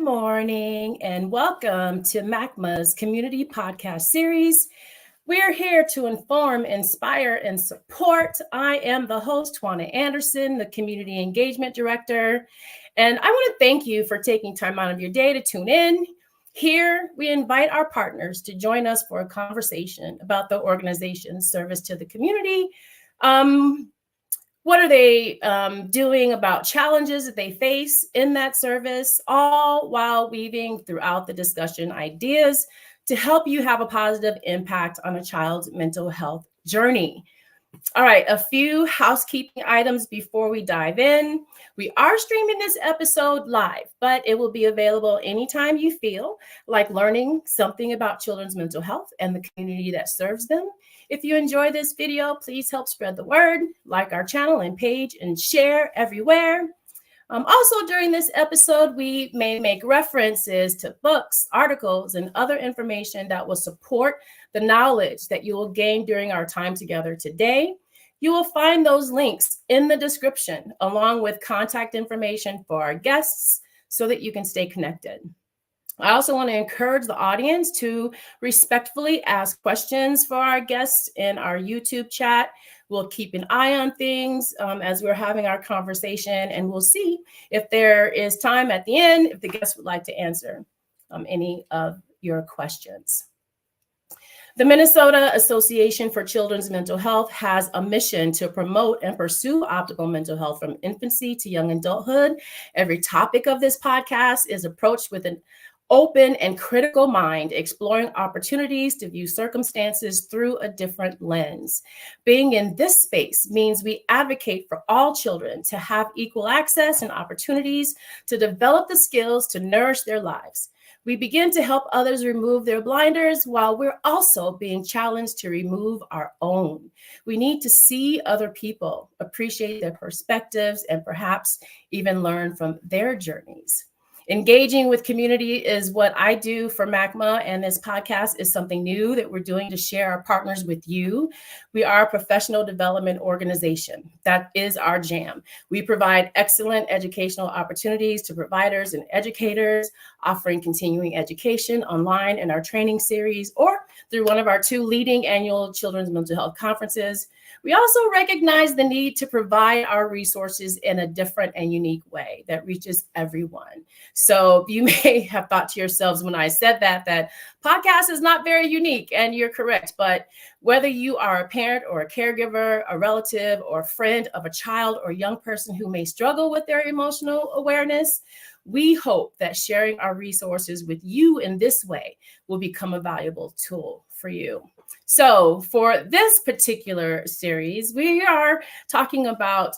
morning, and welcome to MACMH's Community Podcast Series. We're here to inform, inspire, and support. I am the host, Keem Anderson, the Community Engagement Director, and I want to thank you for taking time out of your day to tune in. Here, we invite our partners to join us for a conversation about the organization's service to the community. What are they doing about challenges that they face in that service, all while weaving throughout the discussion ideas to help you have a positive impact on a child's mental health journey. All right, a few housekeeping items before we dive in. We are streaming this episode live, but it will be available anytime you feel like learning something about children's mental health and the community that serves them. If you enjoy this video, please help spread the word, like our channel and page, and share everywhere. Also, during this episode, we may make references to books, articles, and other information that will support the knowledge that you will gain during our time together today. You will find those links in the description, along with contact information for our guests so that you can stay connected. I also want to encourage the audience to respectfully ask questions for our guests in our YouTube chat. We'll keep an eye on things as we're having our conversation, and we'll see if there is time at the end, if the guests would like to answer any of your questions. The Minnesota Association for Children's Mental Health has a mission to promote and pursue optimal mental health from infancy to young adulthood. Every topic of this podcast is approached with an open and critical mind, exploring opportunities to view circumstances through a different lens. Being in this space means we advocate for all children to have equal access and opportunities to develop the skills to nourish their lives. We begin to help others remove their blinders while we're also being challenged to remove our own. We need to see other people, appreciate their perspectives, and perhaps even learn from their journeys. Engaging with community is what I do for MACMH, and this podcast is something new that we're doing to share our partners with you. We are a professional development organization. That is our jam. We provide excellent educational opportunities to providers and educators, offering continuing education online in our training series or through one of our 2 leading annual children's mental health conferences. We also recognize the need to provide our resources in a different and unique way that reaches everyone. So you may have thought to yourselves when I said that podcast is not very unique, and you're correct. But whether you are a parent or a caregiver, a relative or a friend of a child or young person who may struggle with their emotional awareness, we hope that sharing our resources with you in this way will become a valuable tool for you. So for this particular series, we are talking about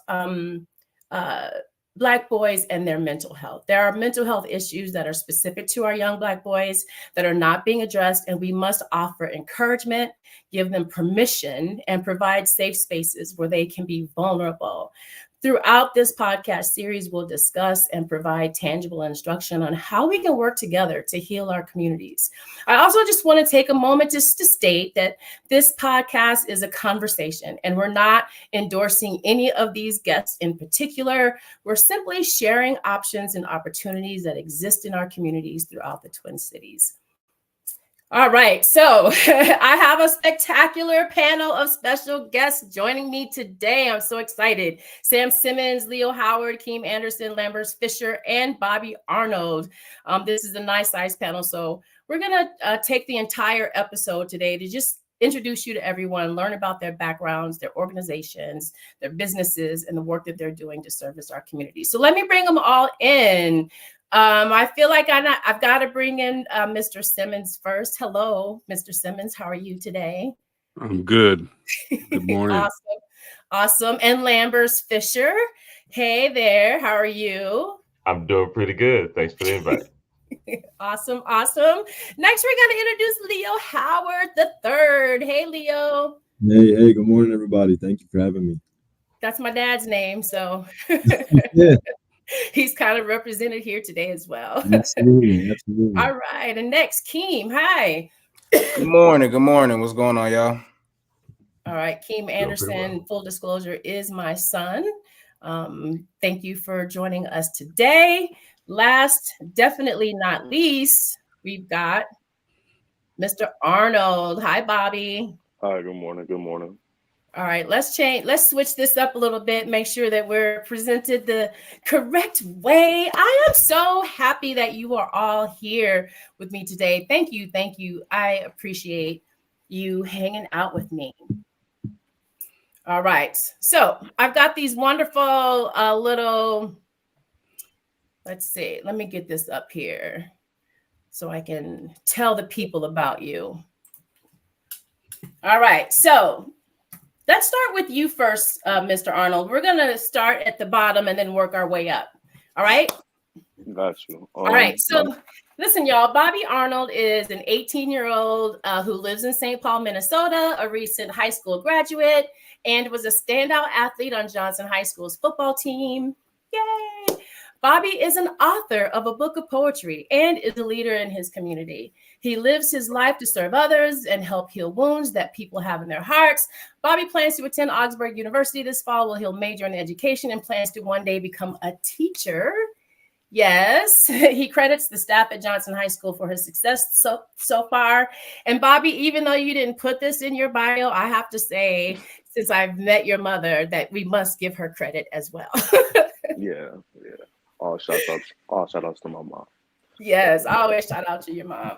Black boys and their mental health. There are mental health issues that are specific to our young Black boys that are not being addressed, and we must offer encouragement, give them permission, and provide safe spaces where they can be vulnerable. Throughout this podcast series, we'll discuss and provide tangible instruction on how we can work together to heal our communities. I also just want to take a moment just to state that this podcast is a conversation, and we're not endorsing any of these guests in particular. We're simply sharing options and opportunities that exist in our communities throughout the Twin Cities. All right, so I have a spectacular panel of special guests joining me today. I'm so excited. Sam Simmons, Leo Howard, Keem Anderson, Lambert Fisher, and Bobby Arnold. This is a nice size panel, so we're gonna take the entire episode today to just introduce you to everyone, learn about their backgrounds, their organizations, their businesses, and the work that they're doing to service our community. So let me bring them all in. I feel like I've got to bring in Mr. Simmons first. Hello, Mr. Simmons. How are you today? I'm good. Good morning. Awesome. And Lambert Fisher. Hey there. How are you? I'm doing pretty good. Thanks for the invite. Awesome. Next, we're going to introduce Leo Howard III. Hey, Leo. Hey, good morning, everybody. Thank you for having me. That's my dad's name, so Yeah. He's kind of represented here today as well. Absolutely. All right. And next, Keem. Hi. Good morning. What's going on, y'all? All right. Keem Anderson, full disclosure, is my son. Thank you for joining us today. Last, definitely not least, we've got Mr. Arnold. Hi, Bobby. Hi, good morning. Good morning. All right, let's switch this up a little bit, make sure that we're presented the correct way. I am so happy that you are all here with me today. Thank you. I appreciate you hanging out with me. All right, so I've got these wonderful let's see, let me get this up here so I can tell the people about you. All right, so let's start with you first, Mr. Arnold. We're going to start at the bottom and then work our way up. All right? Got you. All right. So listen, y'all. Bobby Arnold is an 18-year-old who lives in St. Paul, Minnesota, a recent high school graduate, and was a standout athlete on Johnson High School's football team. Yay! Bobby is an author of a book of poetry and is a leader in his community. He lives his life to serve others and help heal wounds that people have in their hearts. Bobby plans to attend Augsburg University this fall, where he'll major in education and plans to one day become a teacher. Yes, he credits the staff at Johnson High School for his success so far. And Bobby, even though you didn't put this in your bio, I have to say, since I've met your mother, that we must give her credit as well. Yeah. All shout outs to my mom. Yes, I always shout out to your mom.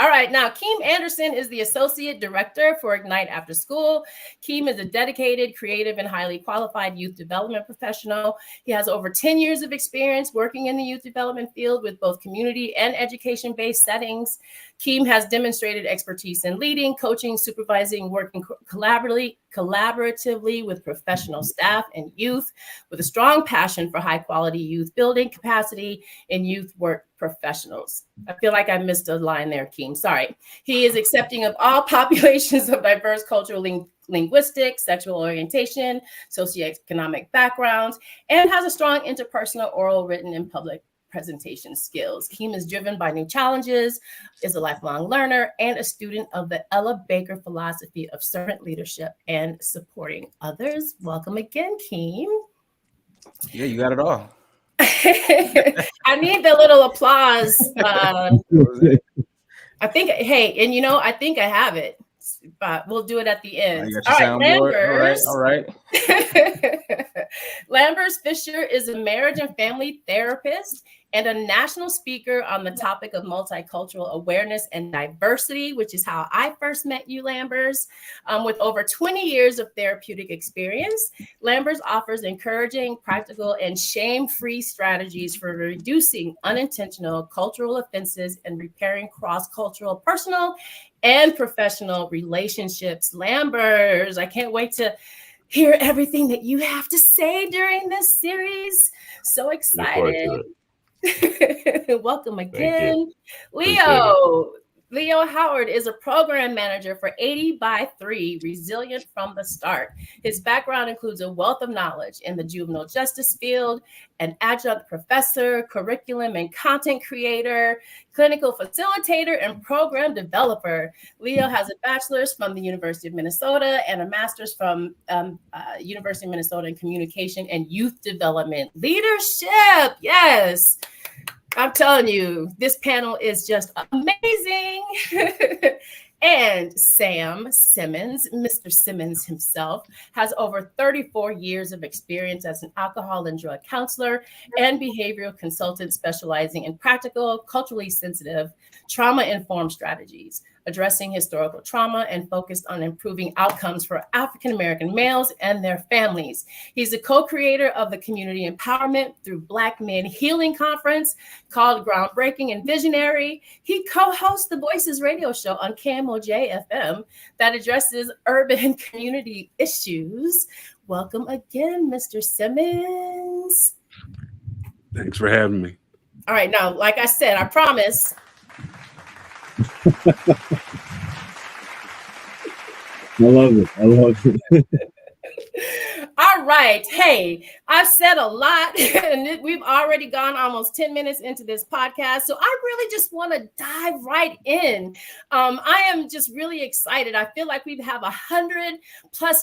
All right, now Keem Anderson is the Associate Director for Ignite After School. Keem is a dedicated, creative, and highly qualified youth development professional. He has over 10 years of experience working in the youth development field with both community and education-based settings. Keem has demonstrated expertise in leading, coaching, supervising, working collaboratively with professional staff and youth, with a strong passion for high-quality youth building capacity in youth work professionals. I feel like I missed a line there, Keem. Sorry. He is accepting of all populations of diverse cultural, linguistic, sexual orientation, socioeconomic backgrounds, and has a strong interpersonal, oral, written, and public presentation skills. Keem is driven by new challenges, is a lifelong learner, and a student of the Ella Baker philosophy of servant leadership and supporting others. Welcome again, Keem. Yeah, you got it all. I need the little applause. I think I have it, but we'll do it at the end. You got your soundboard. All right. Lambers Fisher is a marriage and family therapist and a national speaker on the topic of multicultural awareness and diversity, which is how I first met you, Lambers. With over 20 years of therapeutic experience, Lambers offers encouraging, practical, and shame-free strategies for reducing unintentional cultural offenses and repairing cross-cultural personal and professional relationships. Lambers, I can't wait to hear everything that you have to say during this series. So excited. Welcome again. Leo Howard is a program manager for 80 by 3, Resilient from the Start. His background includes a wealth of knowledge in the juvenile justice field, an adjunct professor, curriculum and content creator, clinical facilitator, and program developer. Leo has a bachelor's from the University of Minnesota and a master's from University of Minnesota in communication and youth development leadership. Yes. I'm telling you, this panel is just amazing. And Sam Simmons, Mr. Simmons himself, has over 34 years of experience as an alcohol and drug counselor and behavioral consultant specializing in practical, culturally sensitive, trauma-informed strategies, addressing historical trauma and focused on improving outcomes for African-American males and their families. He's a co-creator of the Community Empowerment Through Black Men Healing Conference called Groundbreaking and Visionary. He co-hosts the Voices radio show on KMOJ FM that addresses urban community issues. Welcome again, Mr. Simmons. Thanks for having me. All right, now, like I said, I promise. I love it. All right. Hey, I've said a lot, and we've already gone almost 10 minutes into this podcast. So I really just want to dive right in. I am just really excited. I feel like we have 100+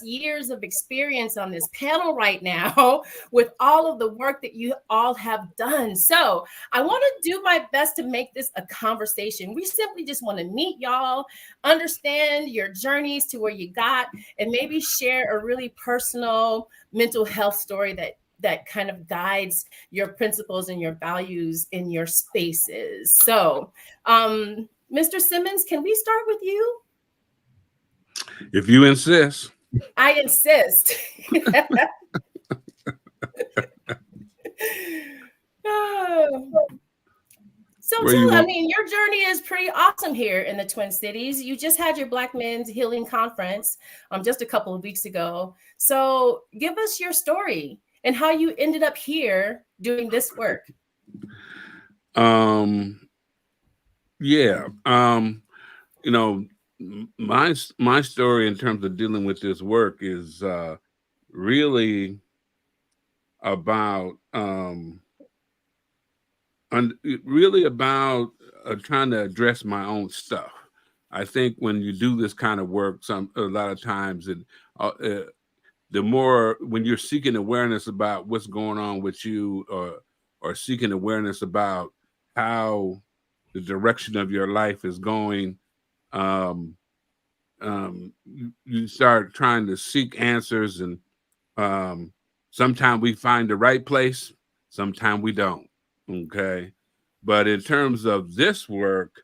years of experience on this panel right now with all of the work that you all have done. So I want to do my best to make this a conversation. We simply just want to meet y'all, understand your journeys to where you got, and maybe share a really personal mental health story that kind of guides your principles and your values in your spaces. So, Mr. Simmons, can we start with you? If you insist. I insist. So I mean, your journey is pretty awesome here in the Twin Cities. You just had your Black Men's Healing Conference just a couple of weeks ago. So give us your story and how you ended up here doing this work. You know, my story in terms of dealing with this work is really about trying to address my own stuff. I think when you do this kind of work, a lot of times the more when you're seeking awareness about what's going on with you, or seeking awareness about how the direction of your life is going, you start trying to seek answers, and sometimes we find the right place, sometimes we don't. Okay, but in terms of this work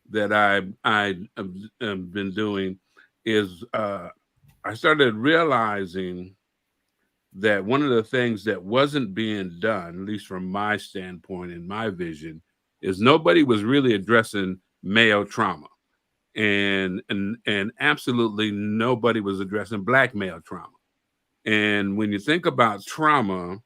that I've been doing, is I started realizing that one of the things that wasn't being done, at least from my standpoint and my vision, is nobody was really addressing male trauma, and absolutely nobody was addressing Black male trauma. And when you think about trauma,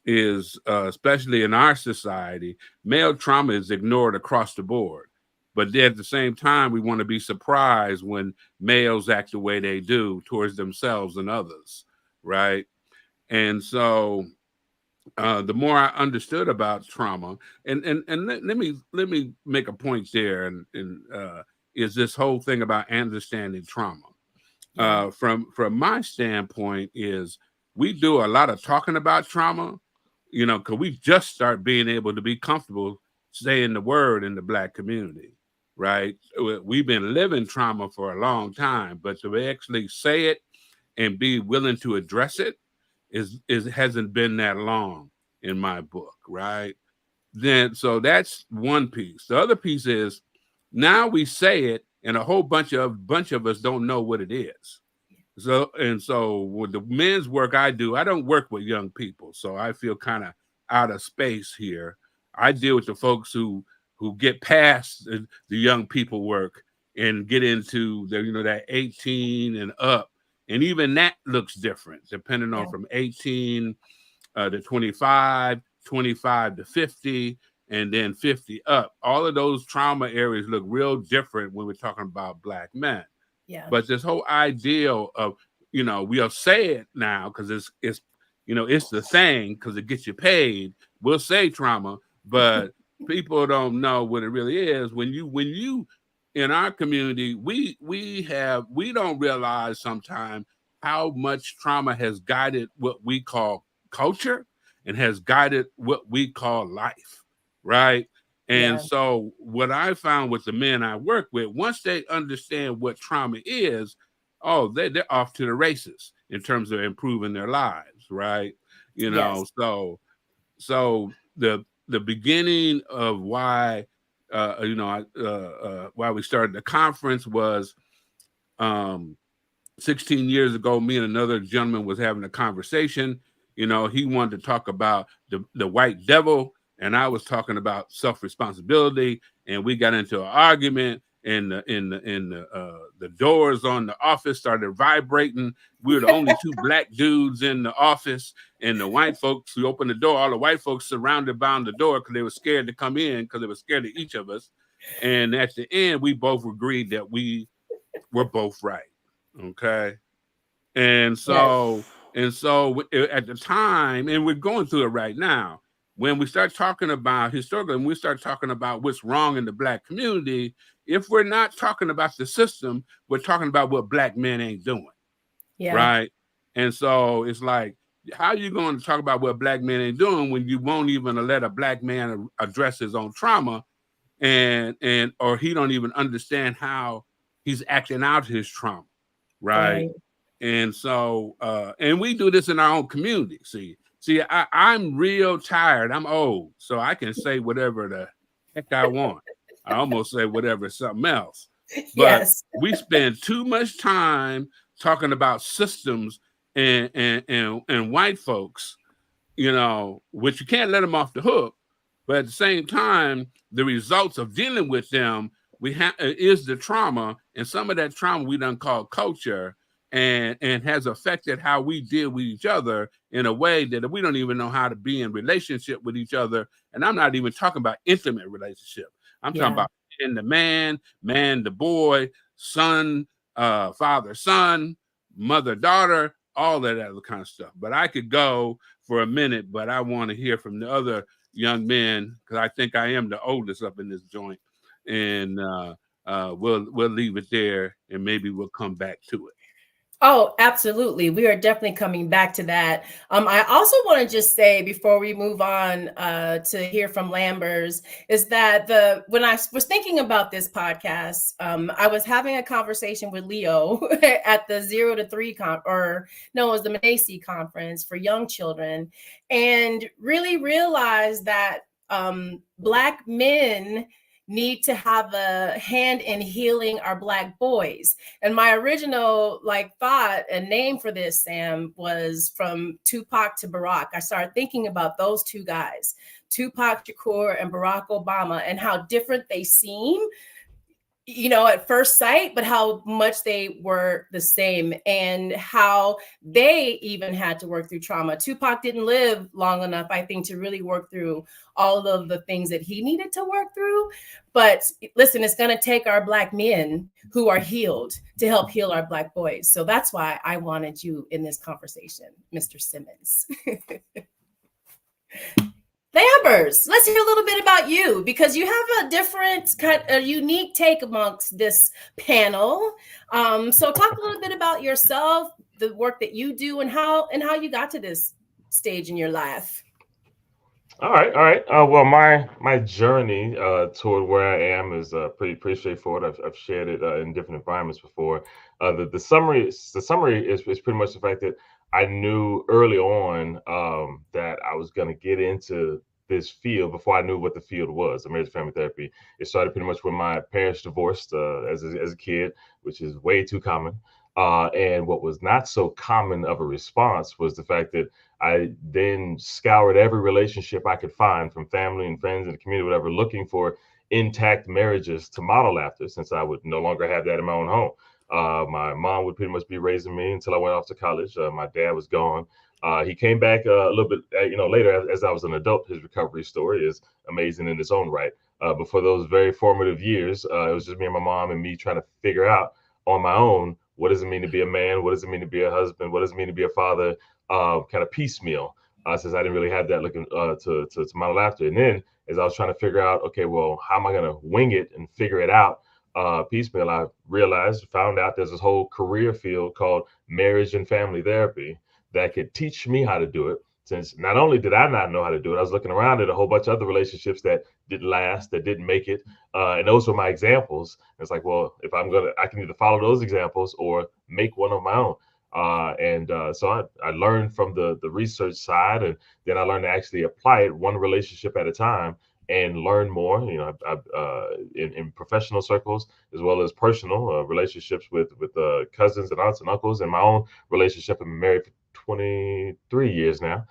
is especially in our society, male trauma is ignored across the board. But at the same time, we want to be surprised when males act the way they do towards themselves and others, right? And so the more I understood about trauma, and let me make a point there, and is this whole thing about understanding trauma. From my standpoint, is we do a lot of talking about trauma, because we just start being able to be comfortable saying the word in the Black community, right? We've been living trauma for a long time, but to actually say it and be willing to address it hasn't been that long in my book, right? So that's one piece. The other piece is now we say it, and a whole bunch of us don't know what it is. So with the men's work I do, I don't work with young people, so I feel kind of out of space here. I deal with the folks who get past the young people work and get into that 18 and up, and even that looks different depending on from 18 to 25, 25 to 50, and then 50 up. All of those trauma areas look real different when we're talking about Black men. Yeah. But this whole ideal of, we'll say it now because it's the thing because it gets you paid. We'll say trauma, but people don't know what it really is. When you in our community, we don't realize sometimes how much trauma has guided what we call culture and has guided what we call life, right? And so what I found with the men I work with, once they understand what trauma is, they're off to the races in terms of improving their lives, right? So the beginning of why why we started the conference was 16 years ago, me and another gentleman was having a conversation. He wanted to talk about the white devil, and I was talking about self-responsibility, and we got into an argument, and the doors on the office started vibrating. We were the only two Black dudes in the office, and the white folks, we opened the door, all the white folks surrounded around the door because they were scared to come in because they were scared of each of us. And at the end, we both agreed that we were both right. Okay. And so And so at the time, and we're going through it right now, when we start talking about historically, and we start talking about what's wrong in the Black community, if we're not talking about the system, we're talking about what Black men ain't doing. Yeah. Right. And so it's like, how are you going to talk about what Black men ain't doing when you won't even let a Black man address his own trauma, and or he don't even understand how he's acting out his trauma, right? And so and we do this in our own community. See, I'm real tired. I'm old, so I can say whatever the heck I want. I almost say whatever something else. But Yes. we spend too much time talking about systems and white folks, you know, which you can't let them off the hook. But at the same time, the results of dealing with them is the trauma, and some of that trauma we done call culture, and has affected how we deal with each other in a way that we don't even know how to be in relationship with each other. And I'm not even talking about intimate relationship. I'm talking about in the man, the boy, son, father, son, mother, daughter, all that other kind of stuff. But I could go for a minute, but I want to hear from the other young men, because I think I am the oldest up in this joint. And we'll leave it there, and maybe we'll come back to it. Oh, absolutely. We are definitely coming back to that. I also want to just say before we move on to hear from Lambers is that when I was thinking about this podcast, I was having a conversation with Leo at the 0 to 3 it was the MACMH conference for young children, and really realized that Black men need to have a hand in healing our Black boys. And my original thought and name for this, Sam, was from Tupac to Barack. I started thinking about those two guys, Tupac Shakur and Barack Obama, and how different they seem, you know, at first sight, but how much they were the same, and how they even had to work through trauma. Tupac didn't live long enough, I think, to really work through all of the things that he needed to work through. But listen, it's going to take our Black men who are healed to help heal our Black boys. So that's why I wanted you in this conversation, Mr. Simmons. Lambers, let's hear a little bit about you, because you have a unique take amongst this panel. So talk a little bit about yourself, the work that you do, and how you got to this stage in your life. All right. Well, my journey toward where I am is pretty straightforward. I've shared it in different environments before. The summary is pretty much the fact that I knew early on that I was going to get into this field before I knew what the field was, marriage and family therapy. It started pretty much when my parents divorced as a kid, which is way too common. And what was not so common of a response was the fact that I then scoured every relationship I could find, from family and friends and the community, whatever, looking for intact marriages to model after, since I would no longer have that in my own home. My mom would pretty much be raising me until I went off to college. My dad was gone. He came back a little bit, later as I was an adult. His recovery story is amazing in its own right. But for those very formative years, it was just me and my mom and me trying to figure out on my own, what does it mean to be a man? What does it mean to be a husband? What does it mean to be a father? Kind of piecemeal, since I didn't really have that looking to model after. And then as I was trying to figure out, okay, well, how am I going to wing it and figure it out piecemeal, I found out there's this whole career field called marriage and family therapy that could teach me how to do it. Since not only did I not know how to do it, I was looking around at a whole bunch of other relationships that didn't last, that didn't make it. And those were my examples. It's like, well, if I can either follow those examples or make one of my own. So I learned from the research side, and then I learned to actually apply it one relationship at a time and learn more, in professional circles, as well as personal relationships with cousins and aunts and uncles, and my own relationship. I'm married for 23 years now,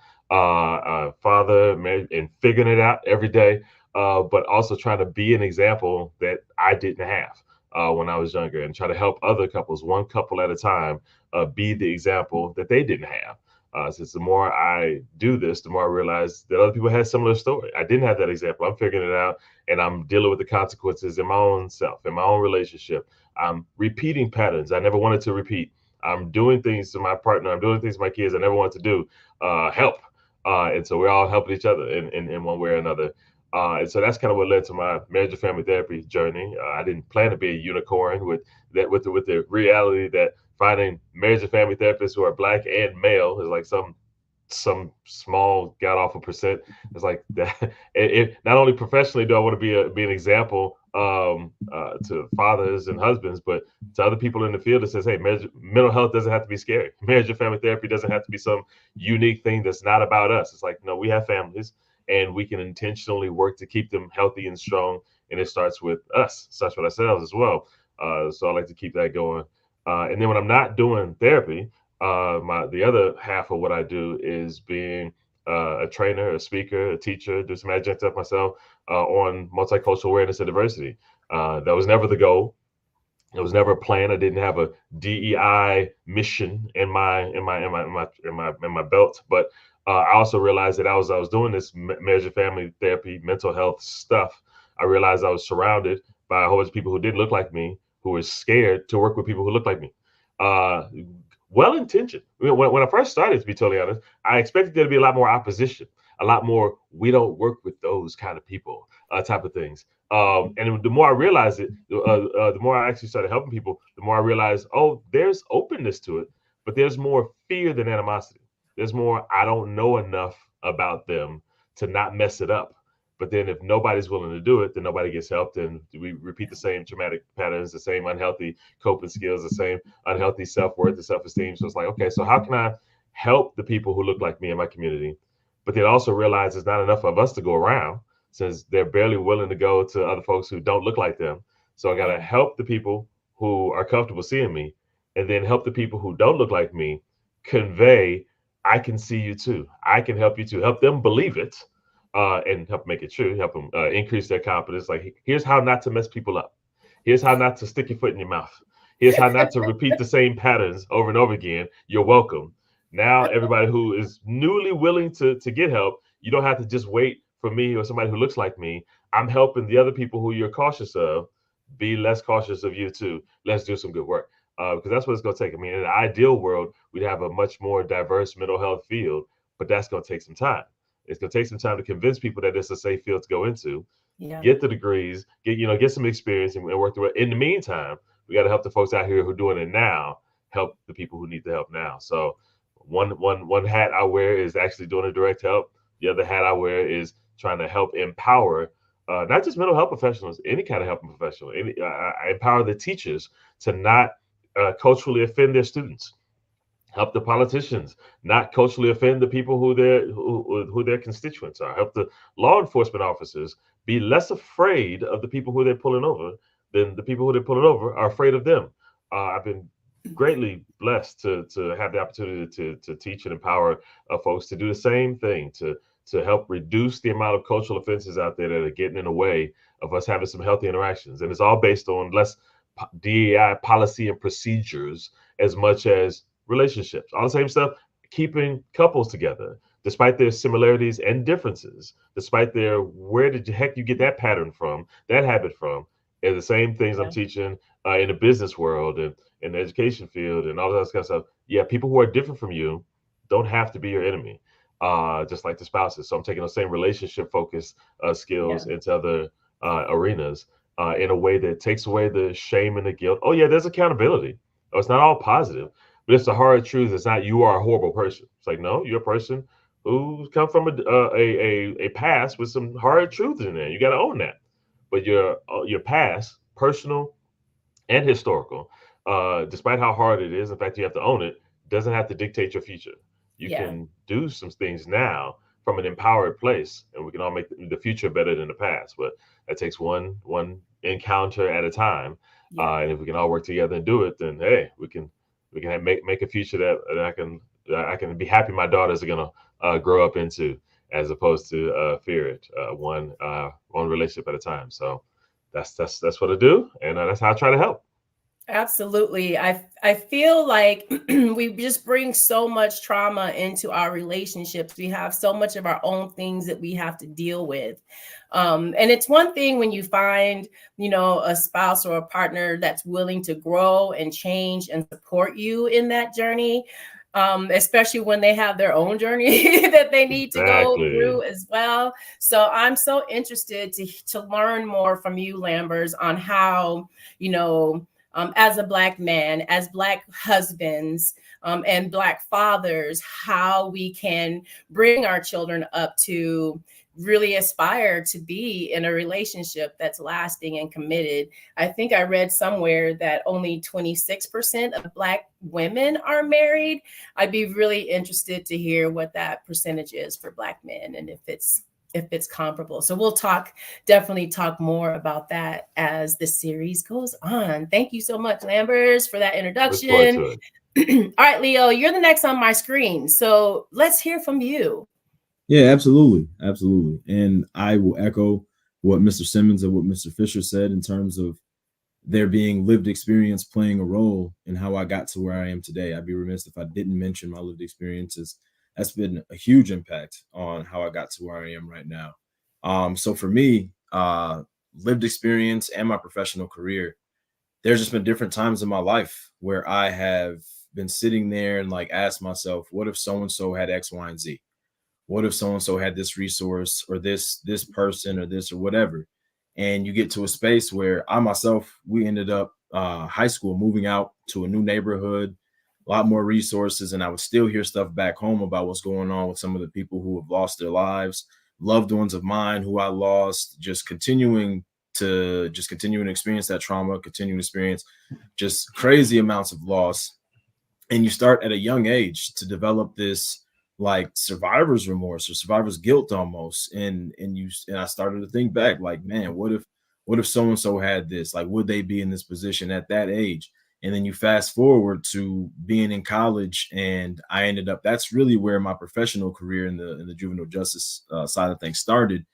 father, married, and figuring it out every day, but also trying to be an example that I didn't have when I was younger, and try to help other couples, one couple at a time, be the example that they didn't have. Since the more I do this, the more I realize that other people had similar story. I didn't have that example. I'm figuring it out, and I'm dealing with the consequences in my own self, in my own relationship. I'm repeating patterns I never wanted to repeat. I'm doing things to my partner. I'm doing things to my kids I never wanted to do. Help. And so we're all helping each other in one way or another. And so that's kind of what led to my marriage and family therapy journey. I didn't plan to be a unicorn with the reality that finding marriage and family therapists who are Black and male is like some small god awful percent. It's like that. It not only professionally do I want to be an example to fathers and husbands, but to other people in the field that says, hey, mental health doesn't have to be scary. Marriage and family therapy doesn't have to be some unique thing that's not about us. It's like, no, we have families and we can intentionally work to keep them healthy and strong. And it starts with us, starts with ourselves as well. So I like to keep that going. And then when I'm not doing therapy, the other half of what I do is being a trainer, a speaker, a teacher, do some adjunct stuff myself on multicultural awareness and diversity. That was never the goal. It was never a plan. I didn't have a DEI mission in my belt, but I also realized that I was doing this marriage and family therapy, mental health stuff. I realized I was surrounded by a whole bunch of people who didn't look like me, who were scared to work with people who look like me. Well-intentioned. When I first started, to be totally honest, I expected there to be a lot more opposition, a lot more "we don't work with those kind of people" type of things. And the more I realized it, the more I actually started helping people, the more I realized, oh, there's openness to it, but there's more fear than animosity. There's more, I don't know enough about them to not mess it up. But then if nobody's willing to do it, then nobody gets helped. And we repeat the same traumatic patterns, the same unhealthy coping skills, the same unhealthy self-worth and self-esteem. So it's like, okay, so how can I help the people who look like me in my community? But then also realize there's not enough of us to go around, since they're barely willing to go to other folks who don't look like them. So I got to help the people who are comfortable seeing me, and then help the people who don't look like me convey, I can see you too. I can help you too. Help them believe it. And help make it true, help them increase their confidence. Like, here's how not to mess people up. Here's how not to stick your foot in your mouth. Here's how not to repeat the same patterns over and over again. You're welcome. Now, everybody who is newly willing to get help, you don't have to just wait for me or somebody who looks like me. I'm helping the other people who you're cautious of be less cautious of you too. Let's do some good work. Because that's what it's going to take. I mean, in an ideal world, we'd have a much more diverse mental health field, but that's going to take some time. It's going to take some time to convince people that it's a safe field to go into, get the degrees, get some experience and work through it. In the meantime, we got to help the folks out here who are doing it now, help the people who need the help now. So one hat I wear is actually doing a direct help. The other hat I wear is trying to help empower not just mental health professionals, any kind of helping professional. I empower the teachers to not culturally offend their students. Help the politicians not culturally offend the people who their constituents are. Help the law enforcement officers be less afraid of the people who they're pulling over than the people who they're pulling over are afraid of them. I've been greatly blessed to have the opportunity to teach and empower folks to do the same thing, to help reduce the amount of cultural offenses out there that are getting in the way of us having some healthy interactions. And it's all based on less DEI policy and procedures as much as relationships, all the same stuff, keeping couples together, despite their similarities and differences, despite their, where did the heck you get that pattern from, that habit from, and the same things I'm teaching in the business world and in the education field and all that kind of stuff. Yeah, people who are different from you don't have to be your enemy, just like the spouses. So I'm taking those same relationship focused skills into other arenas in a way that takes away the shame and the guilt. Oh yeah, there's accountability. Oh, it's not all positive. But it's the hard truth. It's not you are a horrible person. It's like, no, you're a person who's come from a past with some hard truths in there. You got to own that. But your past, personal and historical, despite how hard it is, in fact, you have to own it, doesn't have to dictate your future. You can do some things now from an empowered place, and we can all make the future better than the past. But that takes one encounter at a time. And if we can all work together and do it, then hey, we can make a future that I can be happy my daughters are gonna grow up into, as opposed to fear it, one relationship at a time. So that's what I do, and that's how I try to help. Absolutely. I feel like we just bring so much trauma into our relationships. We have so much of our own things that we have to deal with. And it's one thing when you find, a spouse or a partner that's willing to grow and change and support you in that journey. Especially when they have their own journey that they need to go through as well. So I'm so interested to learn more from you, Lambers, on how, as a Black man, as Black husbands, and Black fathers, how we can bring our children up to really aspire to be in a relationship that's lasting and committed. I think I read somewhere that only 26% of Black women are married. I'd be really interested to hear what that percentage is for Black men and if it's comparable. So we'll definitely talk more about that as the series goes on. Thank you so much, Lambers, for that introduction. All right, Leo, you're the next on my screen. So let's hear from you. Yeah, absolutely. Absolutely. And I will echo what Mr. Simmons and what Mr. Fisher said in terms of there being lived experience playing a role in how I got to where I am today. I'd be remiss if I didn't mention my lived experiences. That's been a huge impact on how I got to where I am right now. So for me, lived experience and my professional career, there's just been different times in my life where I have been sitting there and asked myself, what if so-and-so had X, Y, and Z? What if so-and-so had this resource or this person or this or whatever? And you get to a space where I myself, we ended up high school, moving out to a new neighborhood, a lot more resources. And I would still hear stuff back home about what's going on with some of the people who have lost their lives, loved ones of mine who I lost, just continuing to experience that trauma, continuing to experience just crazy amounts of loss. And you start at a young age to develop this survivor's remorse or survivor's guilt almost. And I started to think back, man, what if so-and-so had this? Would they be in this position at that age? And then you fast forward to being in college, and I ended up, that's really where my professional career in the juvenile justice side of things started.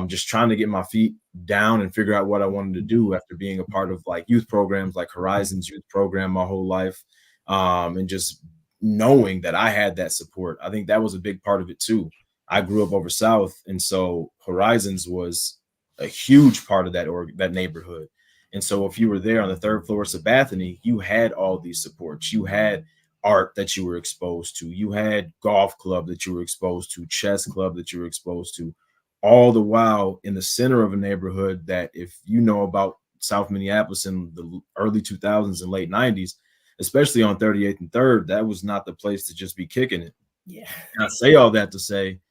Just trying to get my feet down and figure out what I wanted to do after being a part of youth programs like Horizons youth program my whole life. And just knowing that I had that support. I think that was a big part of it too. I grew up over South, and so Horizons was a huge part of that neighborhood. And so if you were there on the third floor of Sabathany, you had all these supports. You had art that you were exposed to. You had golf club that you were exposed to, chess club that you were exposed to, all the while in the center of a neighborhood that, if you know about South Minneapolis in the early 2000s and late 90s, especially on 38th and 3rd, that was not the place to just be kicking it. Yeah. And I say all that to say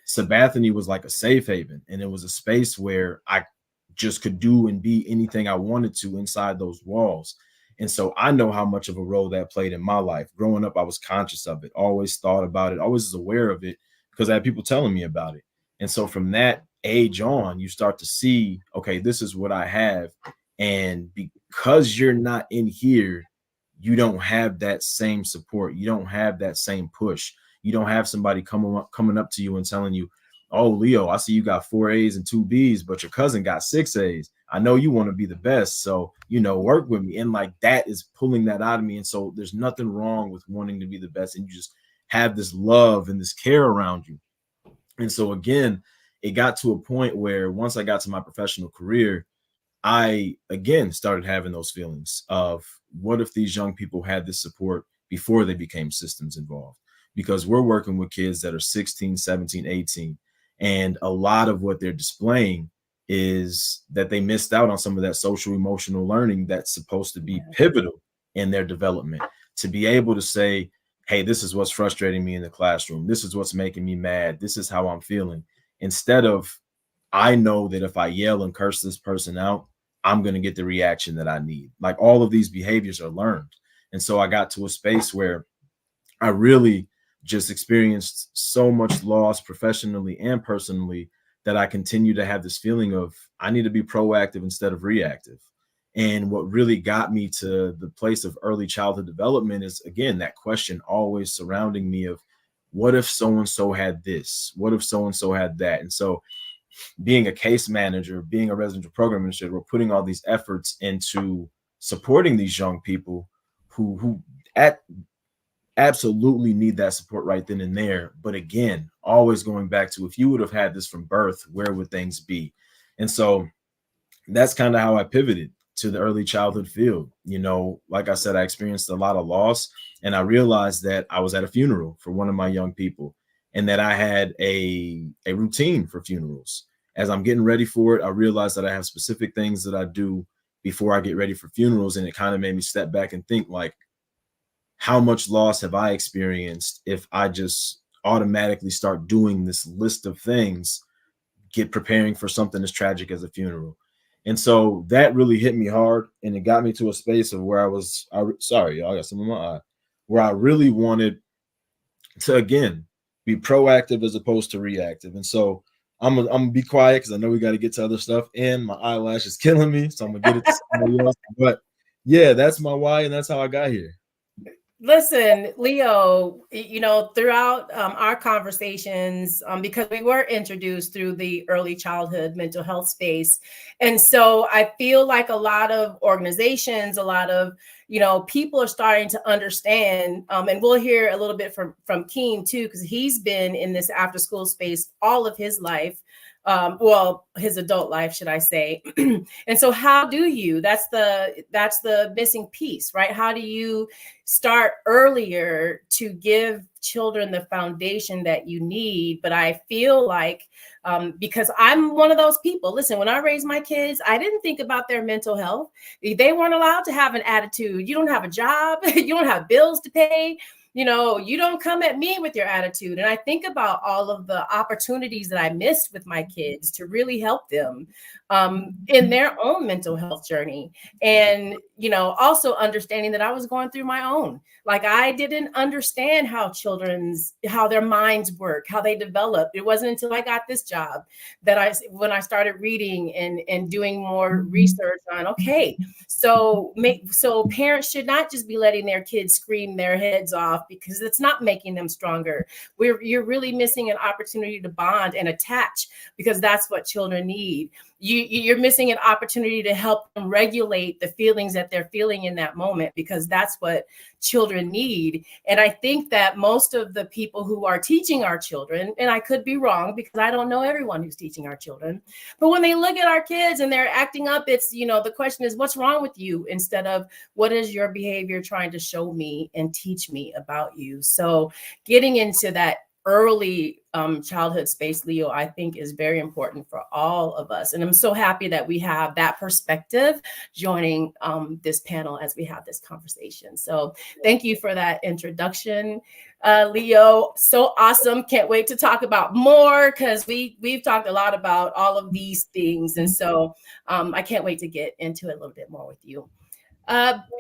Sabathany was like a safe haven, and it was a space where I just could do and be anything I wanted to inside those walls. And so I know how much of a role that played in my life. Growing up, I was conscious of it, always thought about it, always was aware of it because I had people telling me about it. And so from that age on, you start to see, okay, this is what I have. And because you're not in here, you don't have that same support. You don't have that same push. You don't have somebody coming up to you and telling you, oh, Leo, I see you got 4 A's and 2 B's, but your cousin got 6 A's. I know you want to be the best. So, work with me. And that is pulling that out of me. And so there's nothing wrong with wanting to be the best. And you just have this love and this care around you. And so, again, it got to a point where once I got to my professional career, I, again, started having those feelings of what if these young people had this support before they became systems involved? Because we're working with kids that are 16, 17, 18. And a lot of what they're displaying is that they missed out on some of that social emotional learning that's supposed to be pivotal in their development. To be able to say, hey, this is what's frustrating me in the classroom. This is what's making me mad. This is how I'm feeling. Instead of, I know that if I yell and curse this person out, I'm going to get the reaction that I need. All of these behaviors are learned. And so I got to a space where I really just experienced so much loss professionally and personally that I continue to have this feeling of I need to be proactive instead of reactive. And what really got me to the place of early childhood development is, again, that question always surrounding me of what if so-and-so had this? What if so-and-so had that? And so being a case manager, being a residential program administrator, we're putting all these efforts into supporting these young people who absolutely need that support right then and there. But again, always going back to, if you would have had this from birth, where would things be? And so that's kind of how I pivoted to the early childhood field. You know, like I said, I experienced a lot of loss, and I realized that I was at a funeral for one of my young people, and that I had a routine for funerals. As I'm getting ready for it, I realized that I have specific things that I do before I get ready for funerals. And it kind of made me step back and think, like, how much loss have I experienced if I just automatically start doing this list of things, get preparing for something as tragic as a funeral? And so that really hit me hard, and it got me to a space of where sorry, y'all, I got some in my eye, where I really wanted to, again, be proactive as opposed to reactive. And so I'm gonna be quiet because I know we got to get to other stuff, and my eyelash is killing me, so I'm gonna get it to somebody else. But yeah, that's my why, and that's how I got here. Listen, Leo, you know, throughout our conversations, because we were introduced through the early childhood mental health space. And so I feel like a lot of organizations, a lot of, you know, people are starting to understand, and we'll hear a little bit from Keem too, because he's been in this after school space all of his life. Well, his adult life, should I say. And so how do you, that's the missing piece, right? How do you start earlier to give children the foundation that you need? But I feel like, because I'm one of those people, listen, when I raised my kids, I didn't think about their mental health. They weren't allowed to have an attitude. You don't have a job, you don't have bills to pay. You know, you don't come at me with your attitude. And I think about all of the opportunities that I missed with my kids to really help them in their own mental health journey. And, you know, also understanding that I was going through my own. Like, I didn't understand how their minds work, how they develop. It wasn't until I got this job that when I started reading and doing more research on, okay, so parents should not just be letting their kids scream their heads off, because it's not making them stronger. You're really missing an opportunity to bond and attach, because that's what children need. You're missing an opportunity to help them regulate the feelings that they're feeling in that moment, because that's what children need. And I think that most of the people who are teaching our children, and I could be wrong because I don't know everyone who's teaching our children, but when they look at our kids and they're acting up, it's, you know, the question is, what's wrong with you? Instead of, what is your behavior trying to show me and teach me about you? So getting into that early childhood space, Leo, I think is very important for all of us. And I'm so happy that we have that perspective joining this panel as we have this conversation. So thank you for that introduction, Leo. So awesome. Can't wait to talk about more, because we've talked a lot about all of these things. And so I can't wait to get into it a little bit more with you.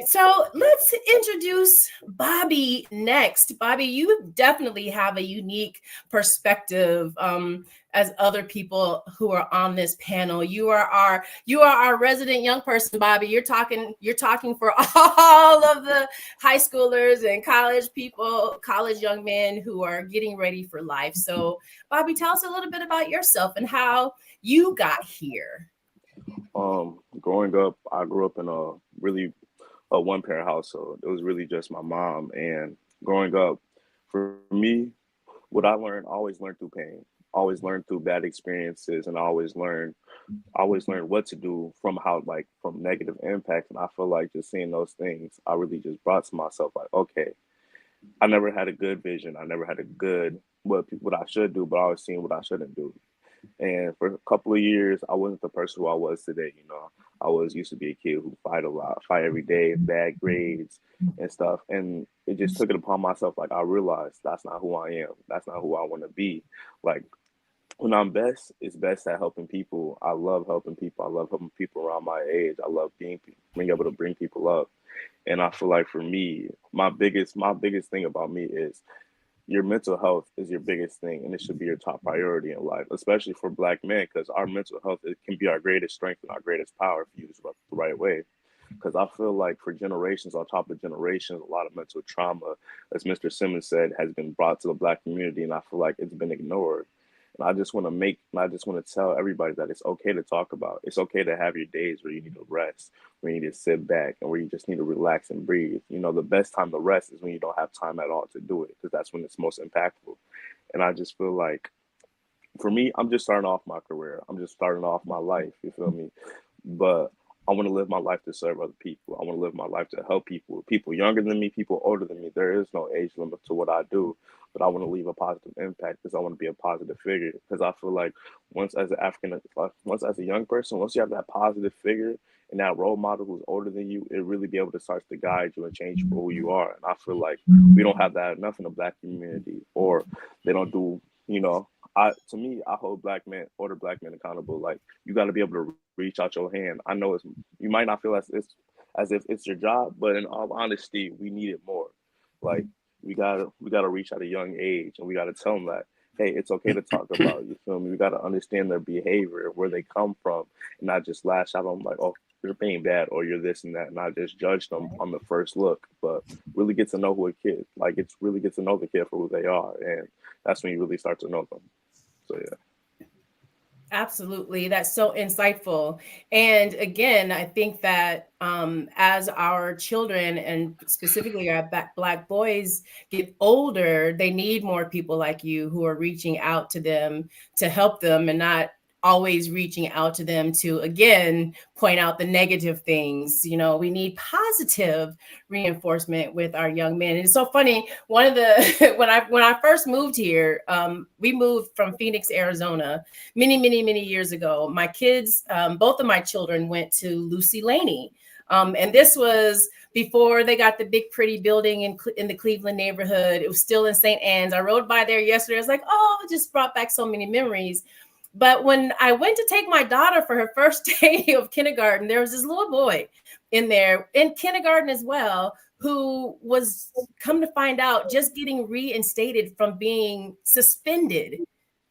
So let's introduce Bobby next. Bobby, you definitely have a unique perspective as other people who are on this panel. You are our resident young person, Bobby. You're talking for all of the high schoolers and college young men who are getting ready for life. So Bobby, tell us a little bit about yourself and how you got here. Growing up, I grew up in a one-parent household. It was really just my mom. And growing up, for me, what I always learned through pain, always learned through bad experiences, and I always learned what to do from negative impacts. And I feel like just seeing those things, I really just brought to myself, like, okay, I never had a good vision. I never had a good what I should do, but I always seen what I shouldn't do. And for a couple of years, I wasn't the person who I was today. You know, I used to be a kid who fight a lot, fight every day, bad grades and stuff. And it just took it upon myself. Like, I realized that's not who I am. That's not who I want to be. Like, when I'm best, it's best at helping people. I love helping people. I love helping people around my age. I love being able to bring people up. And I feel like for me, my biggest thing about me is, your mental health is your biggest thing, and it should be your top priority in life, especially for Black men, because our mental health, it can be our greatest strength and our greatest power if you use it the right way. Because I feel like for generations on top of generations, a lot of mental trauma, as Mr. Simmons said, has been brought to the Black community, and I feel like it's been ignored. And I just want to tell everybody that it's okay to talk about. It's okay to have your days where you need to rest, where you need to sit back, and where you just need to relax and breathe. You know, the best time to rest is when you don't have time at all to do it, because that's when it's most impactful. And I just feel like, for me, I'm just starting off my career. I'm just starting off my life. You feel me? But I want to live my life to serve other people. I want to live my life to help people younger than me, people older than me. There is no age limit to what I do, but I want to leave a positive impact because I want to be a positive figure. Because I feel like once as a young person, once you have that positive figure and that role model who's older than you, it really be able to start to guide you and change you for who you are. And I feel like we don't have that enough in the Black community, or they don't do, you know. To me, I hold older Black men accountable. Like, you got to be able to reach out your hand. I know you might not feel as if it's your job, but in all honesty, we need it more. Like, we gotta reach at a young age, and we gotta tell them that, hey, it's okay to talk about. You feel me? We gotta understand their behavior, where they come from, and not just lash out on them like, oh, you're being bad or you're this and that, and not just judge them on the first look, but really get to know who a kid. Like, it's really get to know the kid for who they are, and that's when you really start to know them. So yeah. Absolutely. That's so insightful. And again, I think that as our children, and specifically our Black boys, get older, they need more people like you who are reaching out to them to help them, and not always reaching out to them to, again, point out the negative things. You know, we need positive reinforcement with our young men. And it's so funny. One of the when I first moved here, we moved from Phoenix, Arizona, many years ago. My kids, both of my children, went to Lucy Laney, and this was before they got the big pretty building in the Cleveland neighborhood. It was still in St. Anne's. I rode by there yesterday. I was like, oh, it just brought back so many memories. But when I went to take my daughter for her first day of kindergarten, there was this little boy in there in kindergarten as well, who was, come to find out, just getting reinstated from being suspended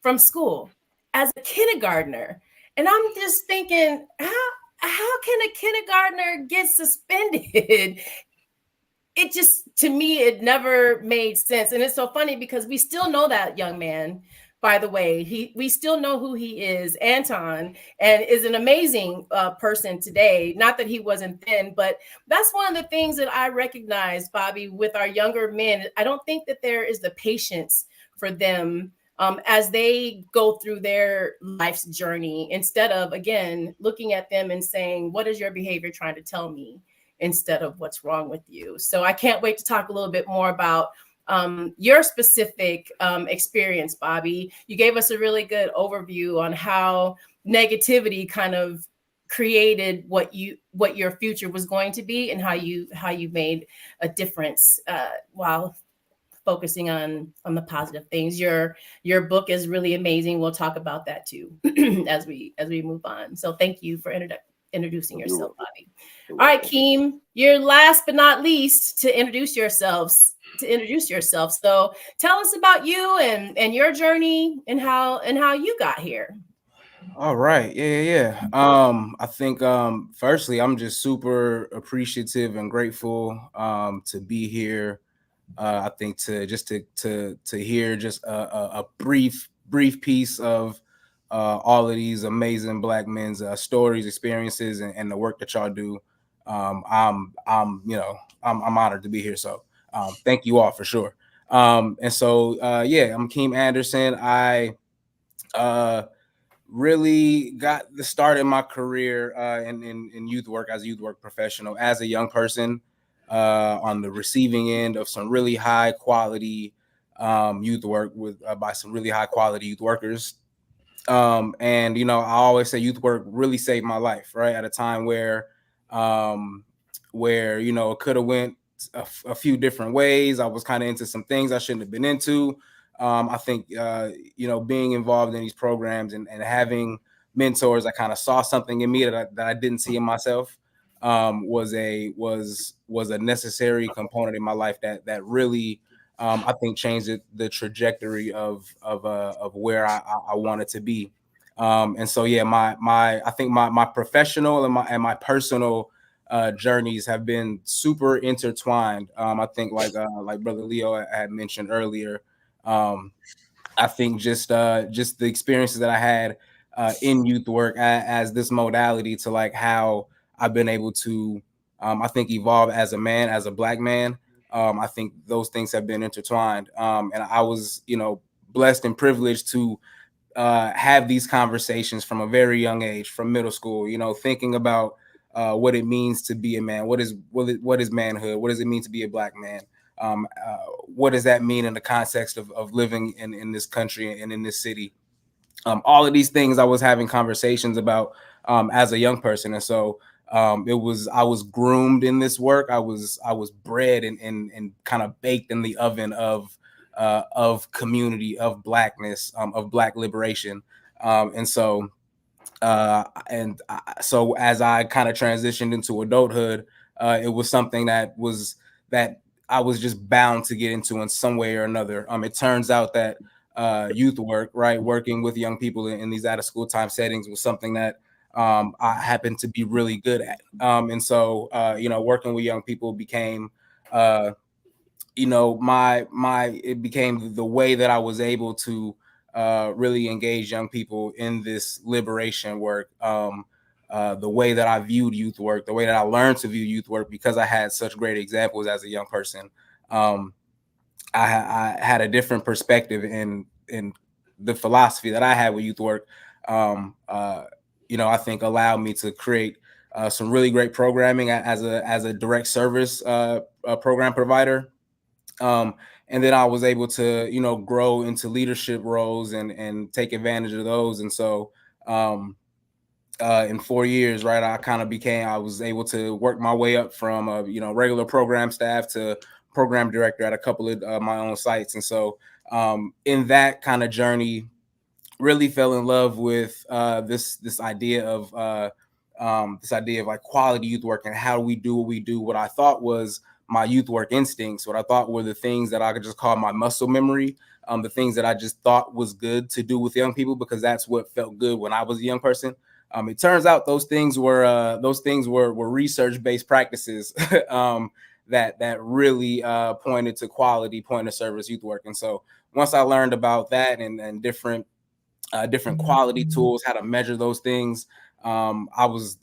from school as a kindergartner. And I'm just thinking, how can a kindergartner get suspended? It just, to me, it never made sense. And it's so funny because we still know that young man. By the way, we still know who he is, Anton, and is an amazing person today. Not that he wasn't then, but that's one of the things that I recognize, Bobby, with our younger men. I don't think that there is the patience for them as they go through their life's journey, instead of, again, looking at them and saying, what is your behavior trying to tell me, instead of what's wrong with you. So I can't wait to talk a little bit more about your specific experience, Bobby. You gave us a really good overview on how negativity kind of created what your future was going to be, and how you made a difference while focusing on the positive things. Your book is really amazing. We'll talk about that too as we move on. So thank you for introducing yourself, Bobby. All right, Keem, you're last but not least to introduce yourself. So tell us about you and your journey and how you got here. All right. Yeah. I think firstly, I'm just super appreciative and grateful to be here. I think to hear just a brief piece of all of these amazing Black men's stories, experiences, and the work that y'all do. I'm honored to be here. So thank you all for sure. And so I'm Keem Anderson. I really got the start in my career in youth work as a youth work professional as a young person, on the receiving end of some really high quality youth work with by some really high quality youth workers. And I always say youth work really saved my life, right? At a time where it could have went a few different ways. I was kind of into some things I shouldn't have been into. I think being involved in these programs and having mentors that kind of saw something in me that I didn't see in myself was a necessary component in my life that really I think changed the trajectory of where I wanted to be. And so I think my professional and my personal journeys have been super intertwined. I think like Brother Leo had mentioned earlier. I think just the experiences that I had in youth work as this modality to like how I've been able to, I think, evolve as a man, as a Black man. I think those things have been intertwined. And I was, blessed and privileged to have these conversations from a very young age, from middle school, thinking about what it means to be a man. What is manhood? What does it mean to be a Black man? What does that mean in the context of living in this country and in this city? All of these things I was having conversations about as a young person. And so I was groomed in this work. I was bred and kind of baked in the oven of community, of Blackness, of Black liberation. So as I kind of transitioned into adulthood, it was something that I was just bound to get into in some way or another. It turns out that youth work, right, working with young people in these out of school time settings was something that I happened to be really good at. And so, working with young people became, it became the way that I was able to really engage young people in this liberation work. The way that I viewed youth work, the way that I learned to view youth work, because I had such great examples as a young person. I had a different perspective in the philosophy that I had with youth work. I think allowed me to create some really great programming as a direct service program provider. And then I was able to, grow into leadership roles and take advantage of those. And so in 4 years, right, I was able to work my way up from, regular program staff to program director at a couple of my own sites. And so in that kind of journey, really fell in love with this idea of like quality youth work and how we do what we do. What I thought was my youth work instincts, what I thought were the things that I could just call my muscle memory, the things that I just thought was good to do with young people because that's what felt good when I was a young person. It turns out those things were research-based practices that really pointed to quality point of service youth work. And so once I learned about that and different quality tools, how to measure those things, I was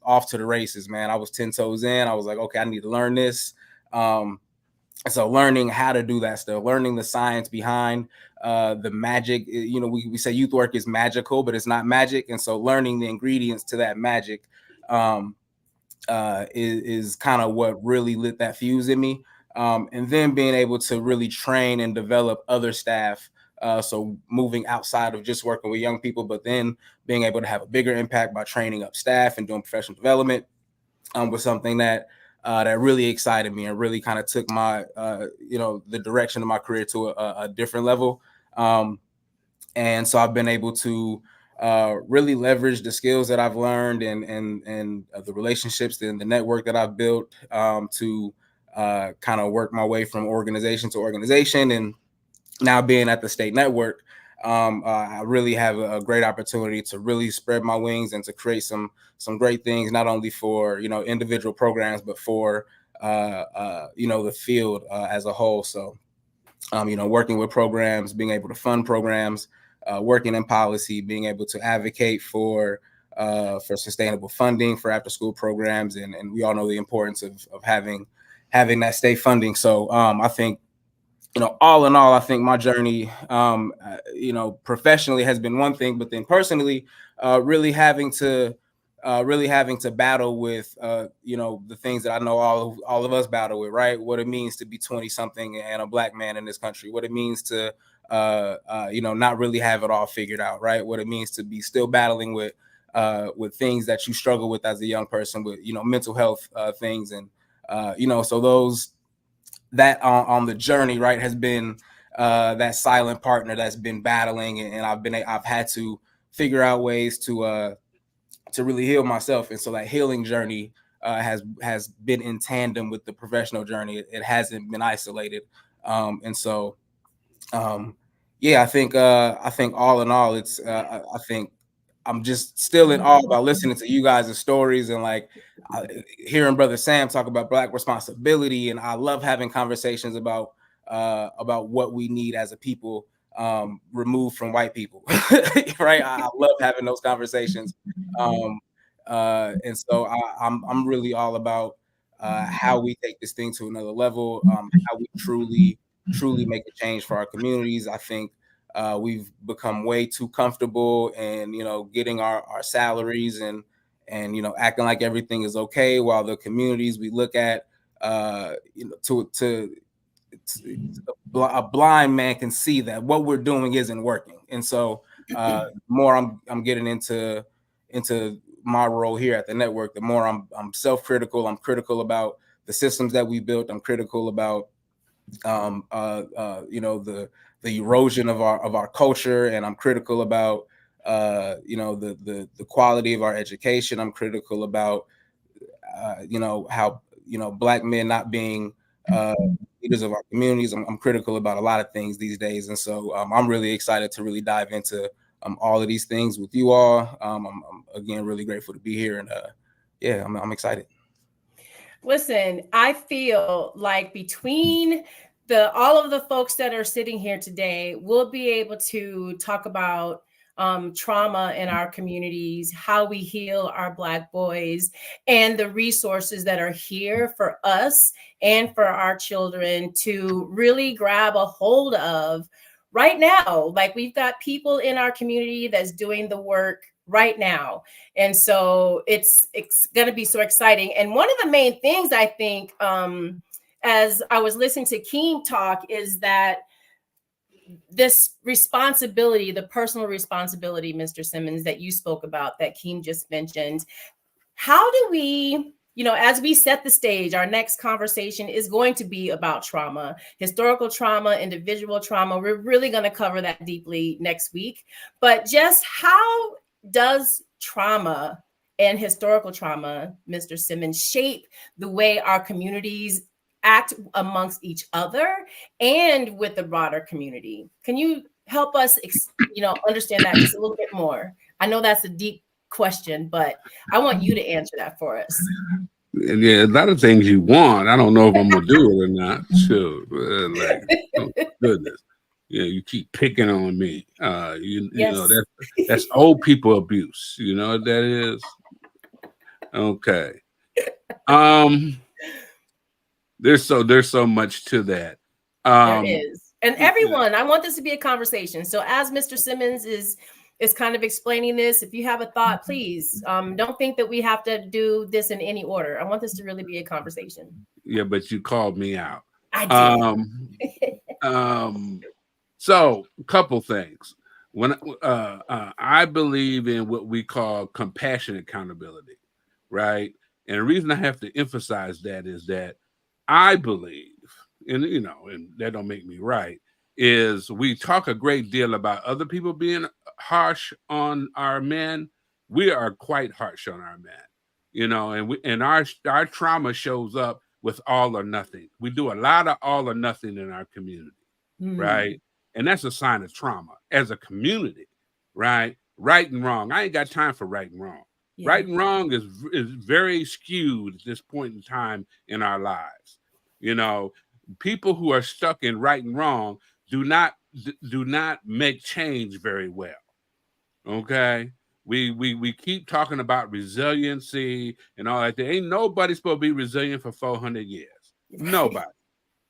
off to the races, man. I was 10 toes in. I was like, okay, I need to learn this. So learning how to do that stuff, learning the science behind the magic, we say youth work is magical, but it's not magic. And so learning the ingredients to that magic is kind of what really lit that fuse in me. And then being able to really train and develop other staff. So moving outside of just working with young people, but then being able to have a bigger impact by training up staff and doing professional development was something that really excited me and really kind of took my, the direction of my career to a different level. And so I've been able to really leverage the skills that I've learned and the relationships and the network that I've built to kind of work my way from organization to organization. And now being at the state network, I really have a great opportunity to really spread my wings and to create some great things, not only for, individual programs, but for, the field as a whole. So, working with programs, being able to fund programs, working in policy, being able to advocate for sustainable funding for after school programs. And we all know the importance of having that state funding. So I think, all in all, I think my journey, professionally has been one thing, but then personally, really having to battle with, the things that I know all of us battle with, right? What it means to be 20 something and a Black man in this country, what it means to, not really have it all figured out, right? What it means to be still battling with things that you struggle with as a young person, with, mental health things. And, so those, that on the journey, right, has been that silent partner that's been battling, and I've had to figure out ways to really heal myself. And so that healing journey has been in tandem with the professional journey. It hasn't been isolated. And so I think all in all, it's I think I'm just still in awe about listening to you guys' stories and like hearing Brother Sam talk about Black responsibility. And I love having conversations about what we need as a people removed from white people, right? I love having those conversations. And so I'm really all about how we take this thing to another level, how we truly make a change for our communities. I think we've become way too comfortable and, getting our salaries and, acting like everything is okay, while the communities we look at, a blind man can see that what we're doing isn't working. And so more I'm getting into my role here at the network, the more I'm self-critical. I'm critical about the systems that we built. I'm critical about the erosion of our culture, and I'm critical about the quality of our education. I'm critical about how Black men not being leaders of our communities. I'm critical about a lot of things these days, and so I'm really excited to really dive into all of these things with you all. I'm again really grateful to be here, and I'm excited. Listen, I feel like between all of the folks that are sitting here today, we'll be able to talk about trauma in our communities, how we heal our Black boys, and the resources that are here for us and for our children to really grab a hold of right now. Like, we've got people in our community that's doing the work right now. And so it's going to be so exciting. And one of the main things I think, as I was listening to Keem talk, is that this responsibility, the personal responsibility, Mr. Simmons, that you spoke about, that Keem just mentioned, how do we, as we set the stage, our next conversation is going to be about trauma, historical trauma, individual trauma. We're really going to cover that deeply next week. But just how does trauma and historical trauma, Mr. Simmons, shape the way our communities act amongst each other and with the broader community? Can you help us, understand that just a little bit more? I know that's a deep question, but I want you to answer that for us. Yeah, a lot of things you want. I don't know if I'm gonna do it or not. Sure, oh, goodness. Yeah, you keep picking on me. Yes. That's old people abuse. You know what that is? Okay. There's so much to that. There is. And everyone, I want this to be a conversation. So as Mr. Simmons is kind of explaining this, if you have a thought, please don't think that we have to do this in any order. I want this to really be a conversation. Yeah, but you called me out. I did. So a couple things. When I believe in what we call compassionate accountability, right? And the reason I have to emphasize that is that I believe, and that don't make me right, is we talk a great deal about other people being harsh on our men. We are quite harsh on our men, and our trauma shows up with all or nothing. We do a lot of all or nothing in our community, right? And that's a sign of trauma as a community, right? Right and wrong. I ain't got time for right and wrong. Yeah. Right and wrong is very skewed at this point in time in our lives. People who are stuck in right and wrong do not make change very well. Okay, we keep talking about resiliency and all that. There ain't nobody supposed to be resilient for 400 years. Nobody.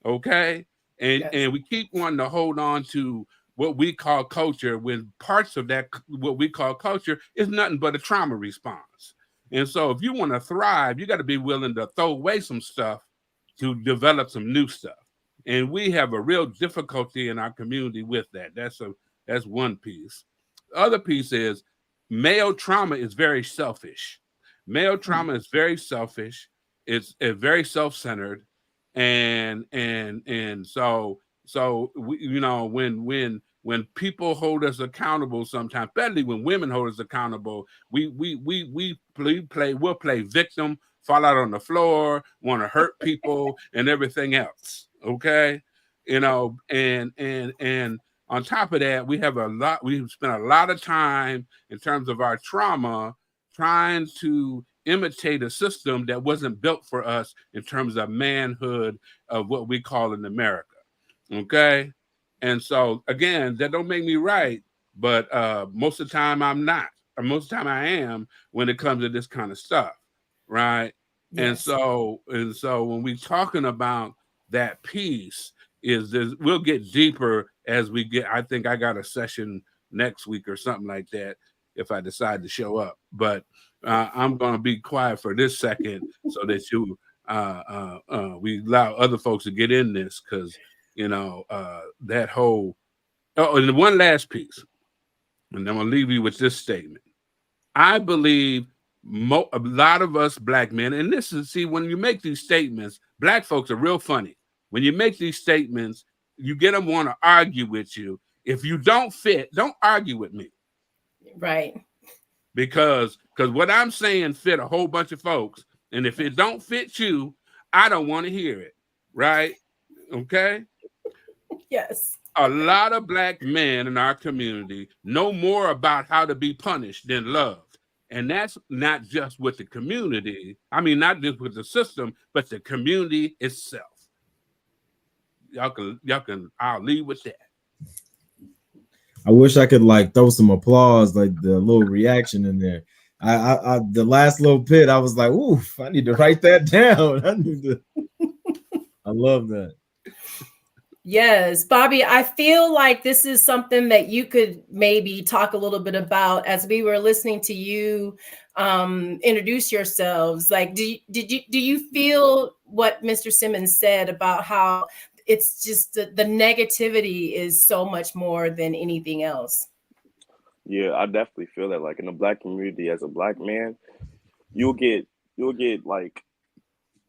Okay, and we keep wanting to hold on to what we call culture, when parts of that what we call culture is nothing but a trauma response. And so, if you want to thrive, you got to be willing to throw away some stuff to develop some new stuff. And we have a real difficulty in our community with that. That's one piece. The other piece is male trauma is very selfish. Male trauma is very selfish. It's very self-centered. And so we, when people hold us accountable, sometimes, especially when women hold us accountable, we'll play victim, fall out on the floor, want to hurt people and everything else. Okay. And on top of that, we've spent a lot of time in terms of our trauma trying to imitate a system that wasn't built for us in terms of manhood, of what we call in America. Okay. And so again, that don't make me right, but most of the time I'm not. Or most of the time I am when it comes to this kind of stuff, right? Yes. And so when we're talking about that piece, we'll get deeper as we get. I think I got a session next week or something like that if I decide to show up. But I'm going to be quiet for this second so that we allow other folks to get in this, because that whole. Oh, and one last piece, and I'm going to leave you with this statement. I believe a lot of us black men, and this is, see, when you make these statements, black folks are real funny. When you make these statements, you get them want to argue with you. If you don't fit, don't argue with me. Right. Because what I'm saying fit a whole bunch of folks. And if it don't fit you, I don't want to hear it. Right? Okay? Yes. A lot of black men in our community know more about how to be punished than loved. And that's not just with the community. I mean, not just with the system, but the community itself. I'll leave with that. I wish I could like throw some applause, like the little reaction in there. I the last little bit, I was like, oof, I need to write that down. I love that. Yes, Bobby, I feel like this is something that you could maybe talk a little bit about as we were listening to you introduce yourselves. Like, do you feel what Mr. Simmons said about how it's just the negativity is so much more than anything else? Yeah, I definitely feel that. Like in the black community, as a black man, you'll get like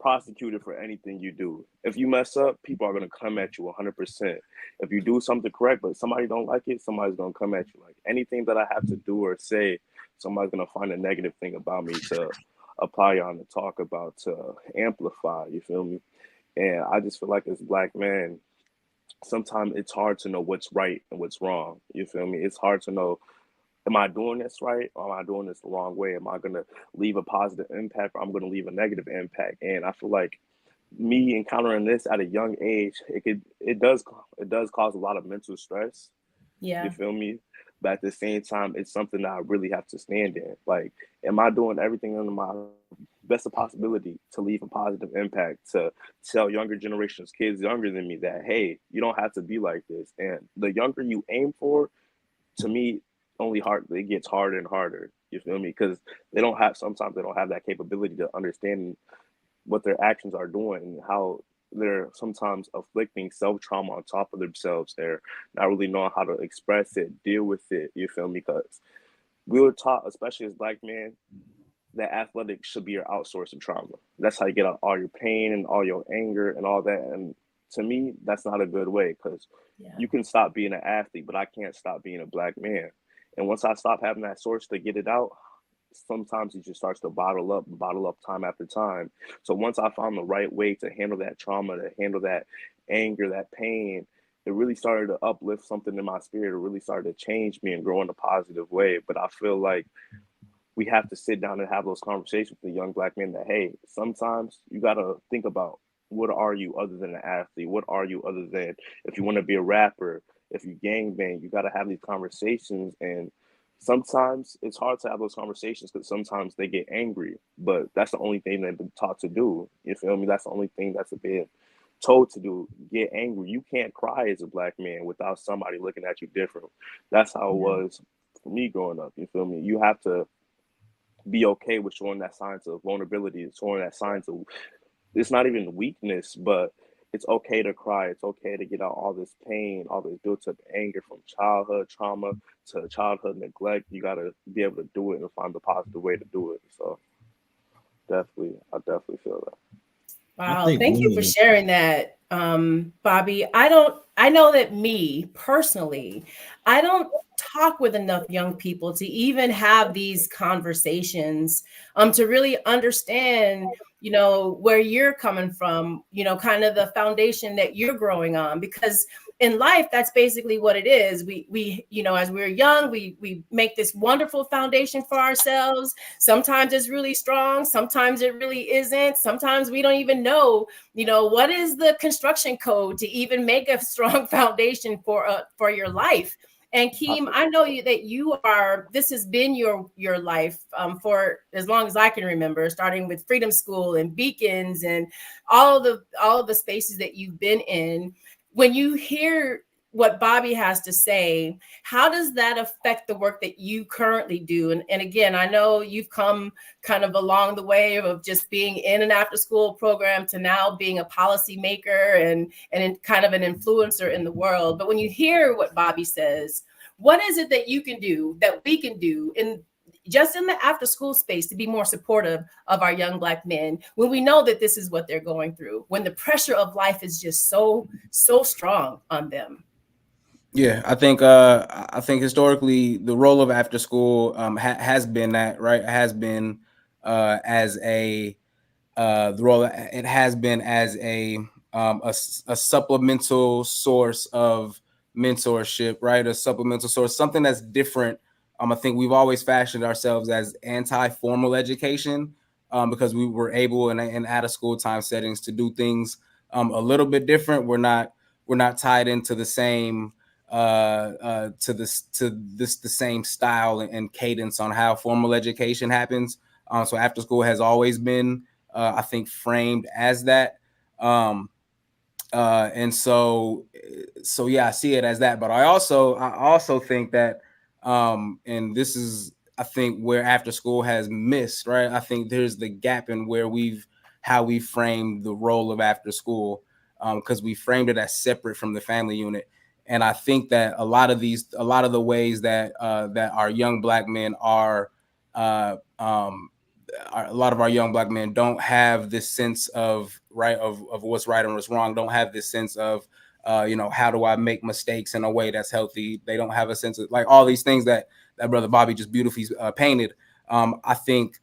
prosecuted for anything you do. If you mess up, people are gonna come at you 100%. If you do something correct, but somebody don't like it, somebody's gonna come at you. Like anything that I have to do or say, somebody's gonna find a negative thing about me to apply on, to talk about, to amplify. You feel me? And I just feel like as black men, sometimes it's hard to know what's right and what's wrong. You feel me? It's hard to know, am I doing this right or am I doing this the wrong way? Am I going to leave a positive impact or I'm going to leave a negative impact? And I feel like me encountering this at a young age, it does cause a lot of mental stress. Yeah. You feel me? But at the same time, it's something that I really have to stand in. Like, am I doing everything under my best of possibility to leave a positive impact, to tell younger generations, kids younger than me, that, hey, you don't have to be like this. And the younger you aim for, to me, it gets harder and harder. You feel me? Because sometimes they don't have that capability to understand what their actions are doing and how they're sometimes afflicting self-trauma on top of themselves. They're not really knowing how to express it, deal with it. You feel me? Because we were taught, especially as black men, that athletics should be your outsource of trauma. That's how you get out all your pain and all your anger and all that. And to me, that's not a good way, because you can stop being an athlete, but I can't stop being a black man. And once I stop having that source to get it out, sometimes it just starts to bottle up time after time. So once I found the right way to handle that trauma, to handle that anger, that pain, it really started to uplift something in my spirit. It really started to change me and grow in a positive way. But I feel like we have to sit down and have those conversations with the young black men that, hey, sometimes you got to think about, what are you other than an athlete? What are you other than, if you want to be a rapper, if you gangbang, you got to have these conversations. And sometimes it's hard to have those conversations because sometimes they get angry, but that's the only thing they've been taught to do. You feel me? That's the only thing that's been told to do, get angry. You can't cry as a black man without somebody looking at you different. That's how it was for me growing up. You feel me? You have to be okay with showing that signs of vulnerability, showing that signs of, it's not even weakness, but it's okay to cry. It's okay to get out all this pain, all this built up anger from childhood trauma to childhood neglect. You got to be able to do it and find the positive way to do it. So I definitely feel that. Wow, thank you for sharing that, Bobby. I know that me personally, I don't talk with enough young people to even have these conversations, to really understand where you're coming from, kind of the foundation that you're growing on, because in life, that's basically what it is. We as we're young, we make this wonderful foundation for ourselves. Sometimes it's really strong. Sometimes it really isn't. Sometimes we don't even know, what is the construction code to even make a strong foundation for your life. And Keem, I know that this has been your life for as long as I can remember, starting with Freedom School and Beacons and all of the spaces that you've been in. When you hear what Bobby has to say, how does that affect the work that you currently do? And again, I know you've come kind of along the way of just being in an after school program to now being a policymaker and kind of an influencer in the world. But when you hear what Bobby says, what is it that you can do, that we can do just in the after school space to be more supportive of our young Black men when we know that this is what they're going through, when the pressure of life is just so strong on them? Yeah, I think historically the role of after school has been that, right? It has been as a the role. It has been as a supplemental source of mentorship, right? A supplemental source, something that's different. I think we've always fashioned ourselves as anti-formal education because we were able in out of school time settings to do things a little bit different. We're not tied into the same the same style and cadence on how formal education happens. So after school has always been, I think, framed as that. And so yeah, I see it as that. But I also think that, and this is, I think, where after school has missed, right? I think there's the gap in how we framed the role of after school, because we framed it as separate from the family unit. And I think that a lot of the ways that that our young Black men are, a lot of our young Black men don't have this sense of what's right and what's wrong. Don't have this sense of how do I make mistakes in a way that's healthy. They don't have a sense of like all these things that brother Bobby just beautifully painted. I think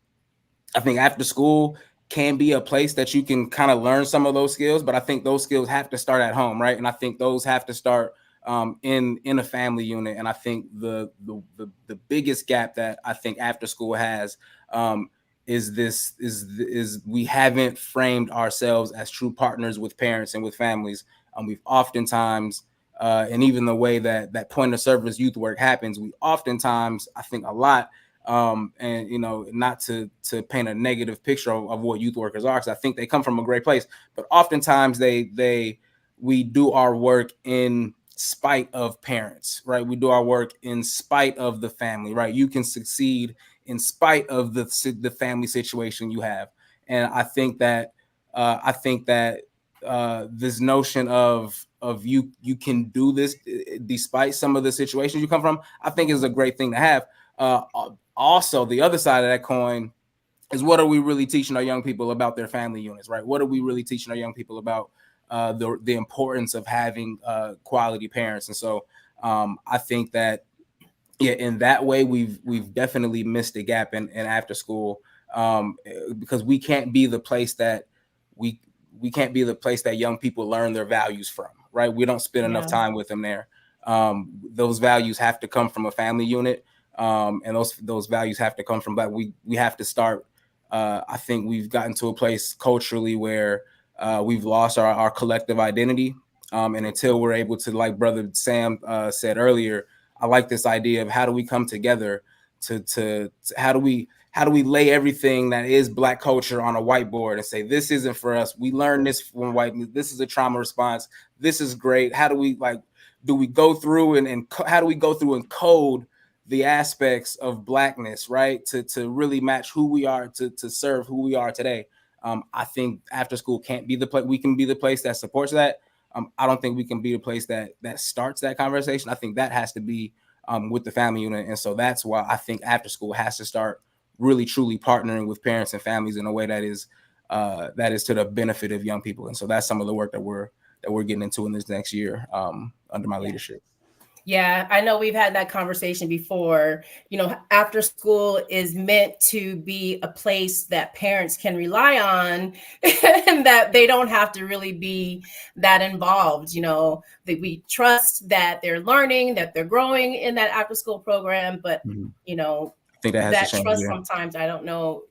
after school can be a place that you can kind of learn some of those skills, but I think those skills have to start at home, right? And I think those have to start in a family unit. And I think the biggest gap that I think after school has is we haven't framed ourselves as true partners with parents and with families. We've oftentimes, and even the way that point of service youth work happens, we oftentimes, I think a lot, and not to paint a negative picture of what youth workers are, because I think they come from a great place, but oftentimes we do our work in spite of parents, right? We do our work in spite of the family, right? You can succeed in spite of the family situation you have. And I think that this notion of you can do this despite some of the situations you come from, I think is a great thing to have. Also, the other side of that coin is, what are we really teaching our young people about their family units, right? What are we really teaching our young people about the importance of having quality parents? And so I think that, yeah, in that way, we've definitely missed a gap in after school, because we can't be the place that young people learn their values from, right? We don't spend enough time with them there. Those values have to come from a family unit, and those values have to come from Black. We have to start. I think we've gotten to a place culturally where we've lost our collective identity, and until we're able to, like Brother Sam said earlier, I like this idea of how do we come together to how do we lay everything that is Black culture on a whiteboard and say, this isn't for us. We learned this from white. This is a trauma response. This is great. How do we do we go through and how do we go through and code the aspects of Blackness, right? To really match who we are, to serve who we are today. I think after school can't be the place. We can be the place that supports that. I don't think we can be the place that starts that conversation. I think that has to be with the family unit. And so that's why I think after school has to start really truly partnering with parents and families in a way that is to the benefit of young people. And so that's some of the work that we're getting into in this next year under my leadership. Yeah, I know we've had that conversation before. You know, after school is meant to be a place that parents can rely on and that they don't have to really be that involved. You know, that we trust that they're learning, that they're growing in that after school program. But, you know, I think that has to that change. trust Yeah. sometimes, I don't know,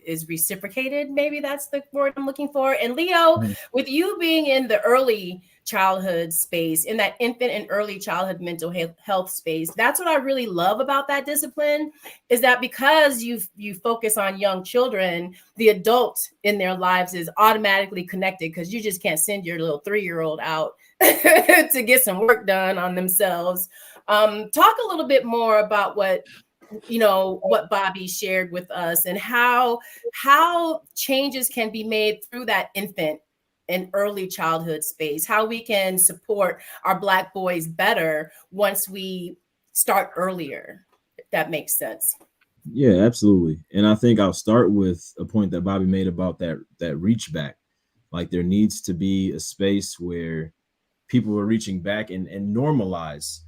is reciprocated. Maybe that's the word I'm looking for. And Leo, with you being in the early childhood space, in that infant and early childhood mental health space, that's what I really love about that discipline, is that because you focus on young children, the adult in their lives is automatically connected, because you just can't send your little 3-year-old out to get some work done on themselves. Talk a little bit more about what Bobby shared with us, and how changes can be made through that infant and early childhood space, how we can support our Black boys better once we start earlier, if that makes sense. Yeah, absolutely. And I think I'll start with a point that Bobby made about that reach back. Like, there needs to be a space where people are reaching back and normalizing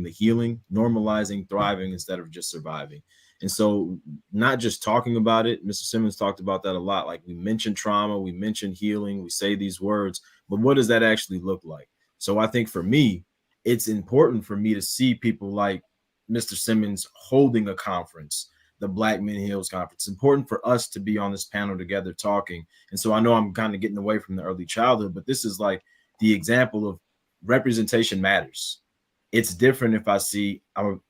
the healing, normalizing thriving instead of just surviving. And so, not just talking about it, Mr. Simmons talked about that a lot. Like, we mention trauma, we mention healing, we say these words, but what does that actually look like? So I think for me, it's important for me to see people like Mr. Simmons holding a conference, the Black Men Heals Conference. It's important for us to be on this panel together talking. And so I know I'm kind of getting away from the early childhood, but this is like the example of representation matters. It's different if I see,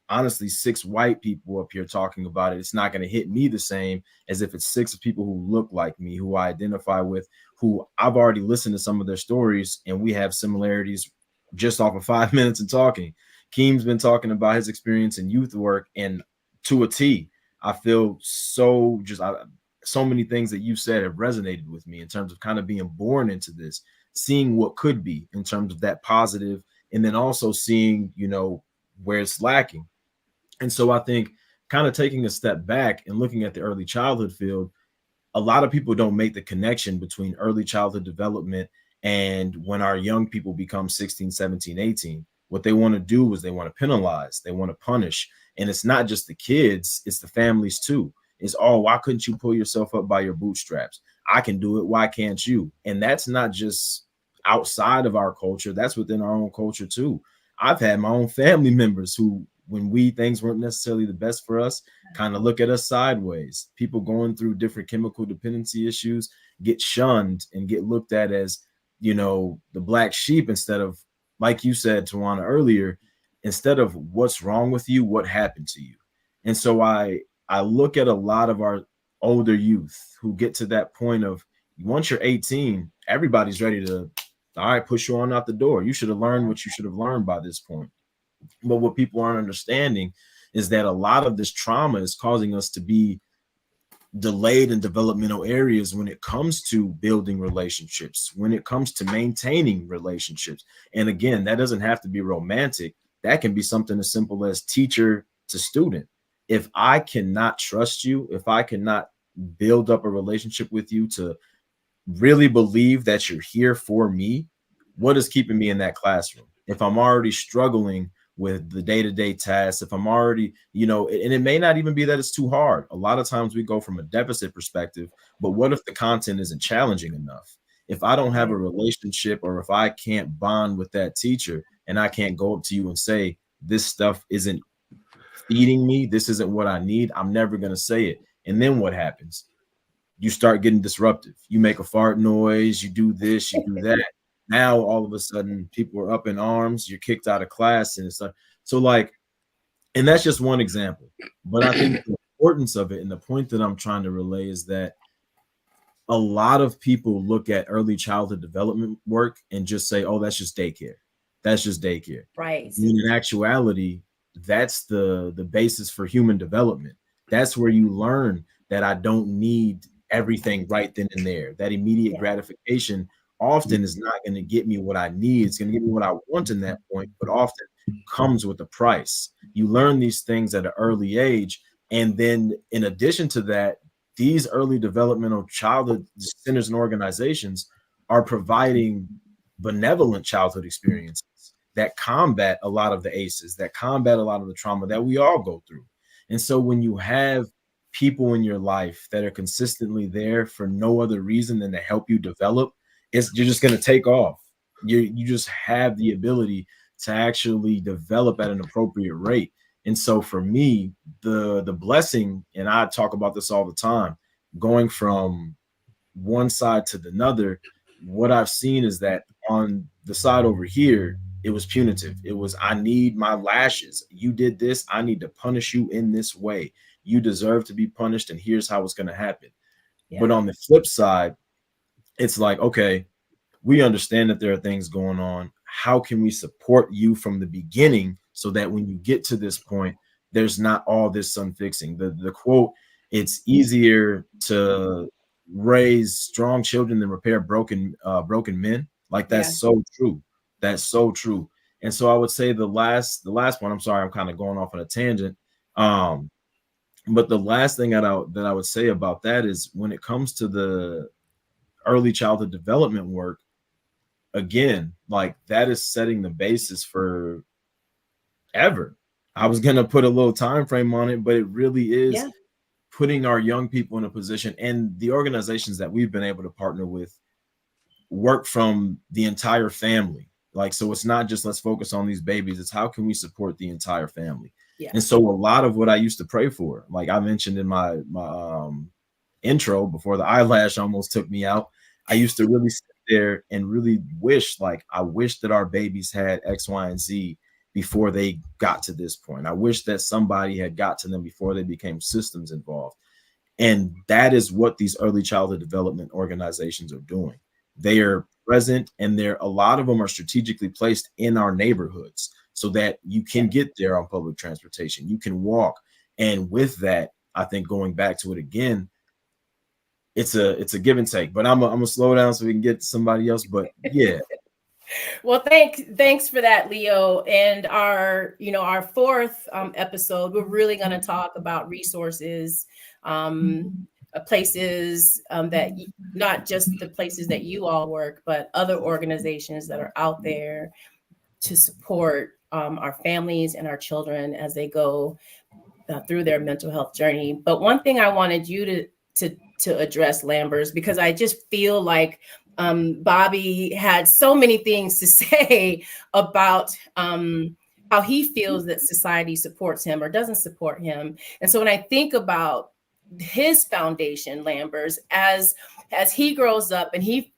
honestly, 6 white people up here talking about it. It's not going to hit me the same as if it's 6 people who look like me, who I identify with, who I've already listened to some of their stories, and we have similarities just off of 5 minutes of talking. Keem's been talking about his experience in youth work, and to a T, I feel so many things that you said have resonated with me in terms of kind of being born into this, seeing what could be in terms of that positive, and then also seeing, where it's lacking. And so I think kind of taking a step back and looking at the early childhood field, a lot of people don't make the connection between early childhood development and when our young people become 16, 17, 18. What they want to do is they want to penalize, they want to punish. And it's not just the kids, it's the families too. It's, oh, why couldn't you pull yourself up by your bootstraps? I can do it, why can't you? And that's not just outside of our culture, that's within our own culture too. I've had my own family members who, when things weren't necessarily the best for us, kind of look at us sideways. People going through different chemical dependency issues get shunned and get looked at as, the black sheep, instead of, like you said, Tawana, earlier, instead of what's wrong with you, what happened to you. And so I look at a lot of our older youth who get to that point of, once you're 18, everybody's ready to, all right, push you on out the door. You should have learned what you should have learned by this point. But what people aren't understanding is that a lot of this trauma is causing us to be delayed in developmental areas when it comes to building relationships, when it comes to maintaining relationships. And again, that doesn't have to be romantic. That can be something as simple as teacher to student. If I cannot trust you, if I cannot build up a relationship with you to really believe that you're here for me, what is keeping me in that classroom? If I'm already struggling with the day-to-day tasks, if I'm already, and it may not even be that it's too hard. A lot of times we go from a deficit perspective, but what if the content isn't challenging enough? If I don't have a relationship, or if I can't bond with that teacher, and I can't go up to you and say, this stuff isn't feeding me, this isn't what I need, I'm never going to say it. And then what happens? You start getting disruptive. You make a fart noise, you do this, you do that. Now all of a sudden people are up in arms, you're kicked out of class, and it's like, and that's just one example. But I think the importance of it, and the point that I'm trying to relay, is that a lot of people look at early childhood development work and just say, oh, that's just daycare. That's just daycare. Right. When in actuality, that's the basis for human development. That's where you learn that I don't need everything right then and there. That immediate gratification often is not going to get me what I need. It's going to get me what I want in that point, but often comes with a price. You learn these things at an early age. And then in addition to that, these early developmental childhood centers and organizations are providing benevolent childhood experiences that combat a lot of the ACEs, that combat a lot of the trauma that we all go through. And so when you have people in your life that are consistently there for no other reason than to help you develop, you're just going to take off. You just have the ability to actually develop at an appropriate rate. And so for me, the blessing, and I talk about this all the time, going from one side to the other, what I've seen is that on the side over here, it was punitive. It was, I need my lashes. You did this. I need to punish you in this way. You deserve to be punished, and here's how it's going to happen. Yeah. But on the flip side, it's like, okay, we understand that there are things going on. How can we support you from the beginning so that when you get to this point, there's not all this sun fixing? The quote, it's easier to raise strong children than repair broken men. Like, that's so true. That's so true. And so I would say the last one, I'm sorry, I'm kind of going off on a tangent. But the last thing that I would say about that is, when it comes to the early childhood development work, again, like, that is setting the basis for ever. I was going to put a little time frame on it, but it really is putting our young people in a position, and the organizations that we've been able to partner with work from the entire family. Like, so it's not just let's focus on these babies, it's how can we support the entire family. And so a lot of what I used to pray for, like I mentioned in my intro before the eyelash almost took me out, I used to really sit there and really wish, like, I wish that our babies had X, Y, and Z before they got to this point. I wish that somebody had got to them before they became systems involved. And that is what these early childhood development organizations are doing. They are present, and a lot of them are strategically placed in our neighborhoods so that you can get there on public transportation. You can walk. And with that, I think, going back to it again, it's a give and take. But I'm gonna slow down so we can get to somebody else. But yeah. Well, thanks for that, Leo. And our fourth episode, we're really going to talk about resources, places that not just the places that you all work, but other organizations that are out there to support our families and our children as they go through their mental health journey. But one thing I wanted you to address, Lambers, because I just feel like Bobby had so many things to say about how he feels that society supports him or doesn't support him. And so when I think about his foundation, Lambers, as he grows up and he,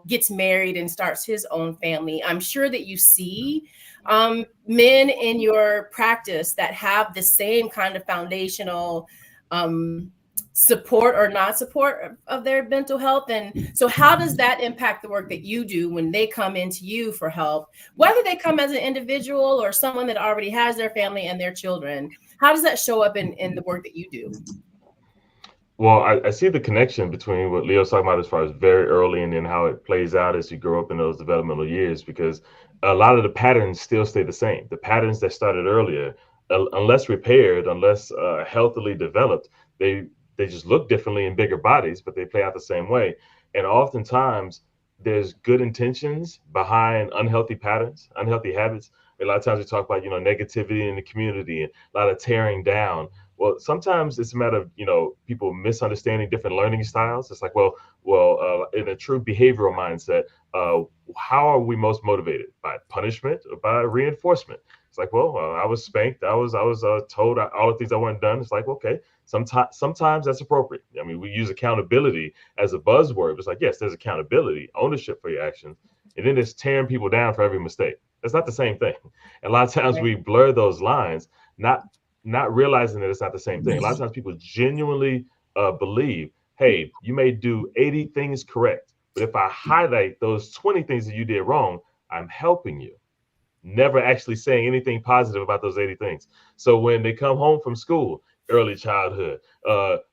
gets married and starts his own family, I'm sure that you see men in your practice that have the same kind of foundational support or not support of their mental health. And so how does that impact the work that you do when they come into you for help, whether they come as an individual or someone that already has their family and their children? How does that show up in the work that you do? Well, I see the connection between what Leo's talking about as far as very early and then how it plays out as you grow up in those developmental years, because a lot of the patterns still stay the same. The patterns that started earlier, unless repaired, unless healthily developed, they just look differently in bigger bodies, but they play out the same way. And oftentimes there's good intentions behind unhealthy patterns, unhealthy habits. A lot of times we talk about, negativity in the community and a lot of tearing down. Well, sometimes it's a matter of, people misunderstanding different learning styles. It's like, in a true behavioral mindset, how are we most motivated? By punishment or by reinforcement? It's like, I was spanked. I was told all the things I weren't done. It's like, okay, sometimes that's appropriate. I mean, we use accountability as a buzzword. It's like, yes, there's accountability, ownership for your actions, and then there's tearing people down for every mistake. That's not the same thing. And a lot of times we blur those lines, not realizing that it's not the same thing. A lot of times people genuinely believe, hey, you may do 80 things correct, but if I highlight those 20 things that you did wrong, I'm helping you. Never actually saying anything positive about those 80 things. So when they come home from school, early childhood,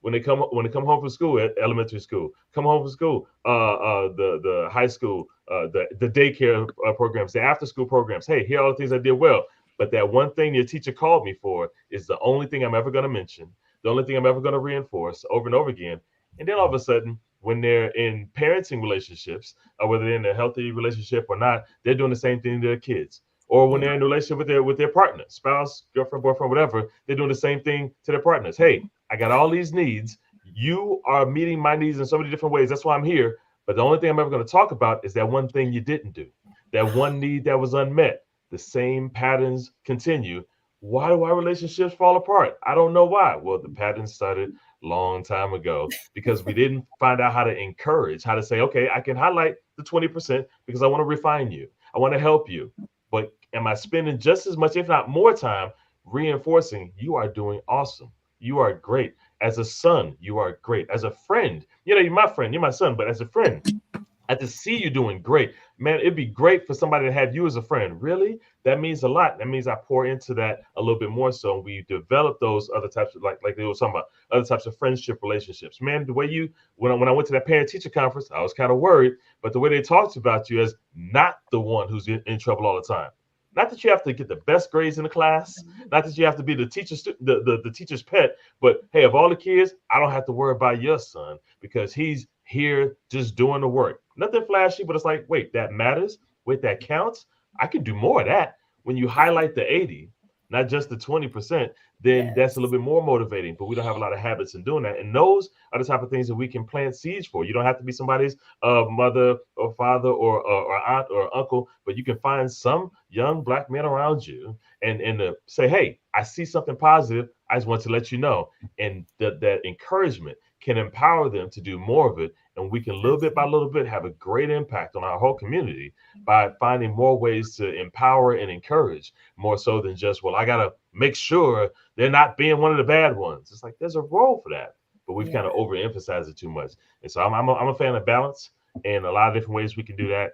when they come home from school, elementary school, come home from school, the high school, the daycare programs, the after school programs, hey, here are all the things I did well. But that one thing your teacher called me for is the only thing I'm ever going to mention, the only thing I'm ever going to reinforce over and over again. And then all of a sudden, when they're in parenting relationships, or whether they're in a healthy relationship or not, they're doing the same thing to their kids. Or when they're in a relationship with their partner, spouse, girlfriend, boyfriend, whatever, they're doing the same thing to their partners. Hey, I got all these needs. You are meeting my needs in so many different ways. That's why I'm here. But the only thing I'm ever going to talk about is that one thing you didn't do, that one need that was unmet. The same patterns continue. Why do our relationships fall apart? I don't know why. Well, the patterns started long time ago because we didn't find out how to encourage, how to say, okay, I can highlight the 20% because I want to refine you. I want to help you. But am I spending just as much, if not more time, reinforcing you are doing awesome? You are great. As a son, you are great. As a friend, you're my friend, you're my son, but as a friend, I just see you doing great. Man, it'd be great for somebody to have you as a friend. Really? That means a lot. That means I pour into that a little bit more so. We develop those other types of, like they were talking about, other types of friendship relationships. Man, the way when I went to that parent-teacher conference, I was kind of worried, but the way they talked about you as not the one who's in trouble all the time. Not that you have to get the best grades in the class, not that you have to be the teacher's pet, but hey, of all the kids, I don't have to worry about your son because he's here just doing the work. Nothing flashy, but it's like, wait, that matters. Wait, that counts. I can do more of that. When you highlight the 80, not just the 20%, then that's a little bit more motivating. But we don't have a lot of habits in doing that. And those are the type of things that we can plant seeds for. You don't have to be somebody's mother or father or aunt or uncle, but you can find some young Black men around you and say, hey, I see something positive. I just want to let you know. And that encouragement can empower them to do more of it. And we can little bit by little bit have a great impact on our whole community by finding more ways to empower and encourage, more so than just, well, I got to make sure they're not being one of the bad ones. It's like there's a role for that, but we've kind of overemphasized it too much. And so I'm a fan of balance, and a lot of different ways we can do that.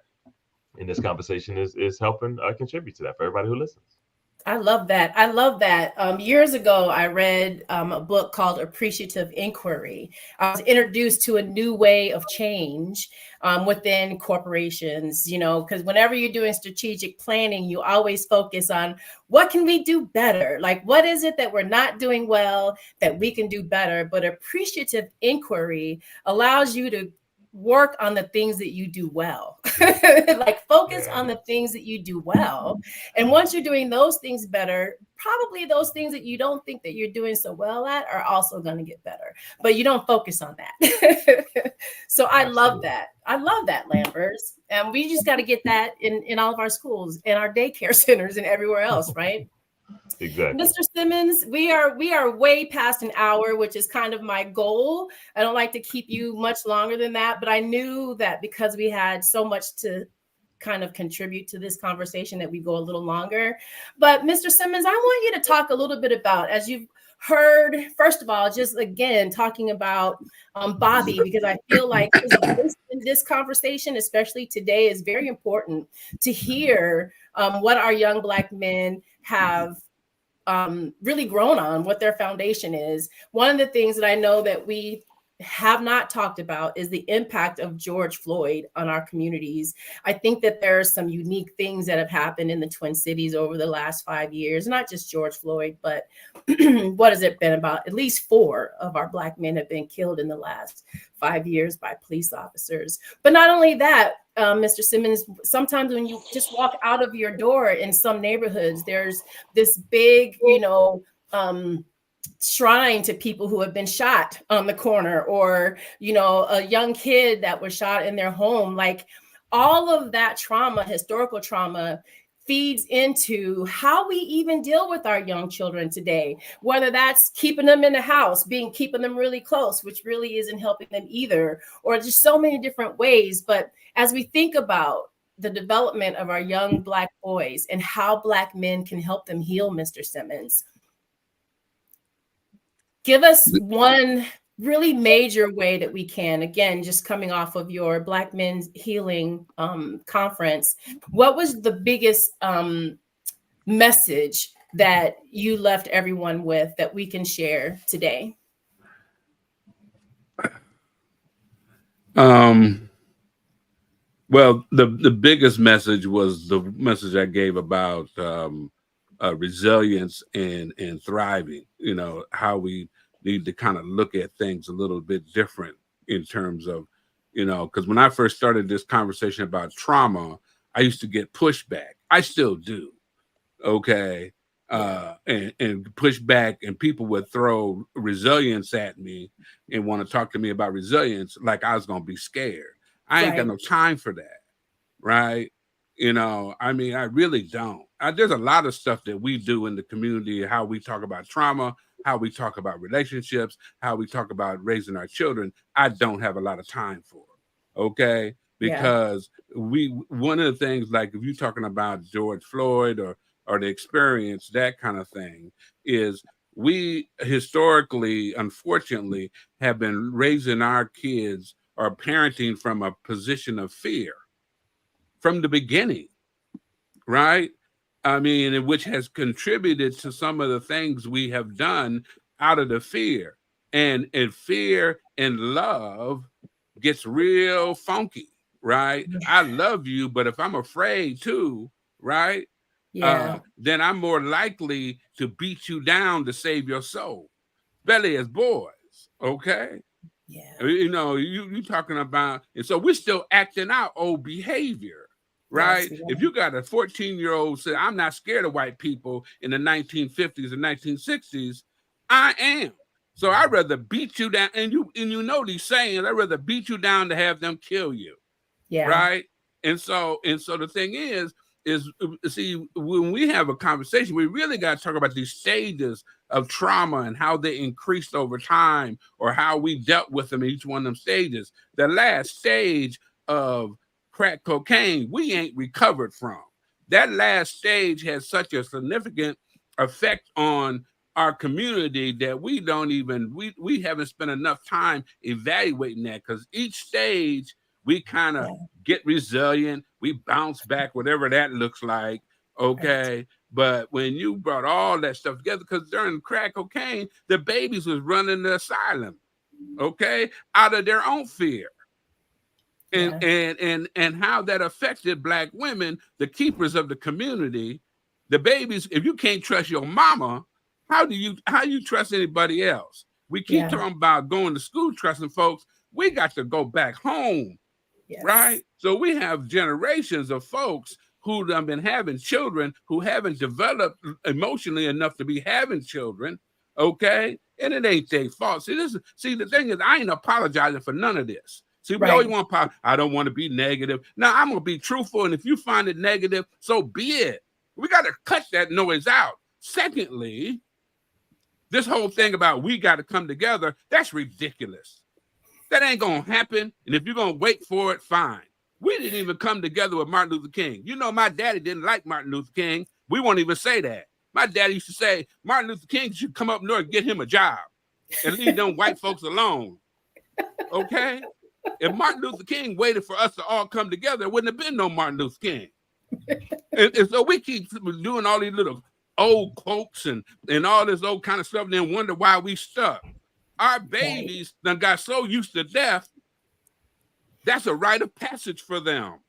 And this conversation is helping contribute to that for everybody who listens. I love that. I love that. Years ago, I read a book called Appreciative Inquiry. I was introduced to a new way of change within corporations, because whenever you're doing strategic planning, you always focus on what can we do better? Like, what is it that we're not doing well that we can do better? But appreciative inquiry allows you to work on the things that you do well, like focus on the things that you do well. And once you're doing those things better, probably those things that you don't think that you're doing so well at are also going to get better, but you don't focus on that. So I love that. I love that, Lambers. And we just got to get that in all of our schools and our daycare centers and everywhere else, right? Exactly. Mr. Simmons, we are way past an hour, which is kind of my goal. I don't like to keep you much longer than that, but I knew that because we had so much to kind of contribute to this conversation that we go a little longer. But Mr. Simmons, I want you to talk a little bit about, as you've heard, first of all, just again, talking about Bobby, because I feel like his voice in this conversation, especially today, is very important to hear what our young Black men have really grown on, what their foundation is. One of the things that I know that we have not talked about is the impact of George Floyd on our communities. I think that there are some unique things that have happened in the Twin Cities over the last 5 years, not just George Floyd, but what has it been about? At least 4 of our Black men have been killed in the last 5 years by police officers. But not only that, Mr. Simmons, sometimes when you just walk out of your door in some neighborhoods, there's this big, shrine to people who have been shot on the corner, or, a young kid that was shot in their home. Like, all of that trauma, historical trauma, feeds into how we even deal with our young children today, whether that's keeping them in the house, keeping them really close, which really isn't helping them either, or just so many different ways. But as we think about the development of our young Black boys and how Black men can help them heal, Mr. Simmons, give us one really major way that we can, again, just coming off of your Black Men's Healing conference. What was the biggest message that you left everyone with that we can share today? Well, the biggest message was the message I gave about resilience and thriving, how we need to kind of look at things a little bit different in terms of, because when I first started this conversation about trauma, I used to get pushback. I still do. okay, and push back, and people would throw resilience at me and want to talk to me about resilience like I was going to be scared. I ain't got no time for that, right? I mean, I really don't. There's a lot of stuff that we do in the community, how we talk about trauma, how we talk about relationships, how we talk about raising our children. I don't have a lot of time for, okay? Because one of the things, like if you're talking about George Floyd or the experience, that kind of thing, is we historically, unfortunately, have been raising our kids or parenting from a position of fear from the beginning, right? I mean, which has contributed to some of the things we have done out of the fear. And fear and love gets real funky, right? I love you, but if I'm afraid too, right? Then I'm more likely to beat you down to save your soul. Especially as boys, okay? You talking about, and so we're still acting out old behavior, right? If you got a 14-year-old say, I'm not scared of white people in the 1950s and 1960s, I am. So I'd rather beat you down, and you know these sayings, I'd rather beat you down to have them kill you. Right. And so the thing is see, when we have a conversation, we really got to talk about these stages of trauma and how they increased over time, or how we dealt with them in each one of them stages. The last stage of crack cocaine, we ain't recovered from. That last stage has such a significant effect on our community that we haven't spent enough time evaluating that, because each stage we kind of get resilient, we bounce back, whatever that looks like, okay? Right. But when you brought all that stuff together, because during crack cocaine, the babies was running the asylum, okay, out of their own fear. And how that affected Black women, the keepers of the community, the babies. If you can't trust your mama, how you trust anybody else? We keep talking about going to school, trusting folks. We got to go back home. Right? So we have generations of folks who have been having children who haven't developed emotionally enough to be having children, okay? And it ain't their fault. See, the thing is, I ain't apologizing for none of this. See, we always want to, I don't want to be negative. Now, I'm going to be truthful, and if you find it negative, so be it. We got to cut that noise out. Secondly, this whole thing about we got to come together, that's ridiculous. That ain't going to happen. And if you're going to wait for it, fine. We didn't even come together with Martin Luther King. You know, my daddy didn't like Martin Luther King. We won't even say that. My daddy used to say, Martin Luther King should come up north and get him a job and leave them white folks alone. Okay? If Martin Luther King waited for us to all come together, there wouldn't have been no Martin Luther King. and so we keep doing all these little old quotes and all this old kind of stuff and then wonder why we stuck. Our babies done got so used to death, that's a rite of passage for them.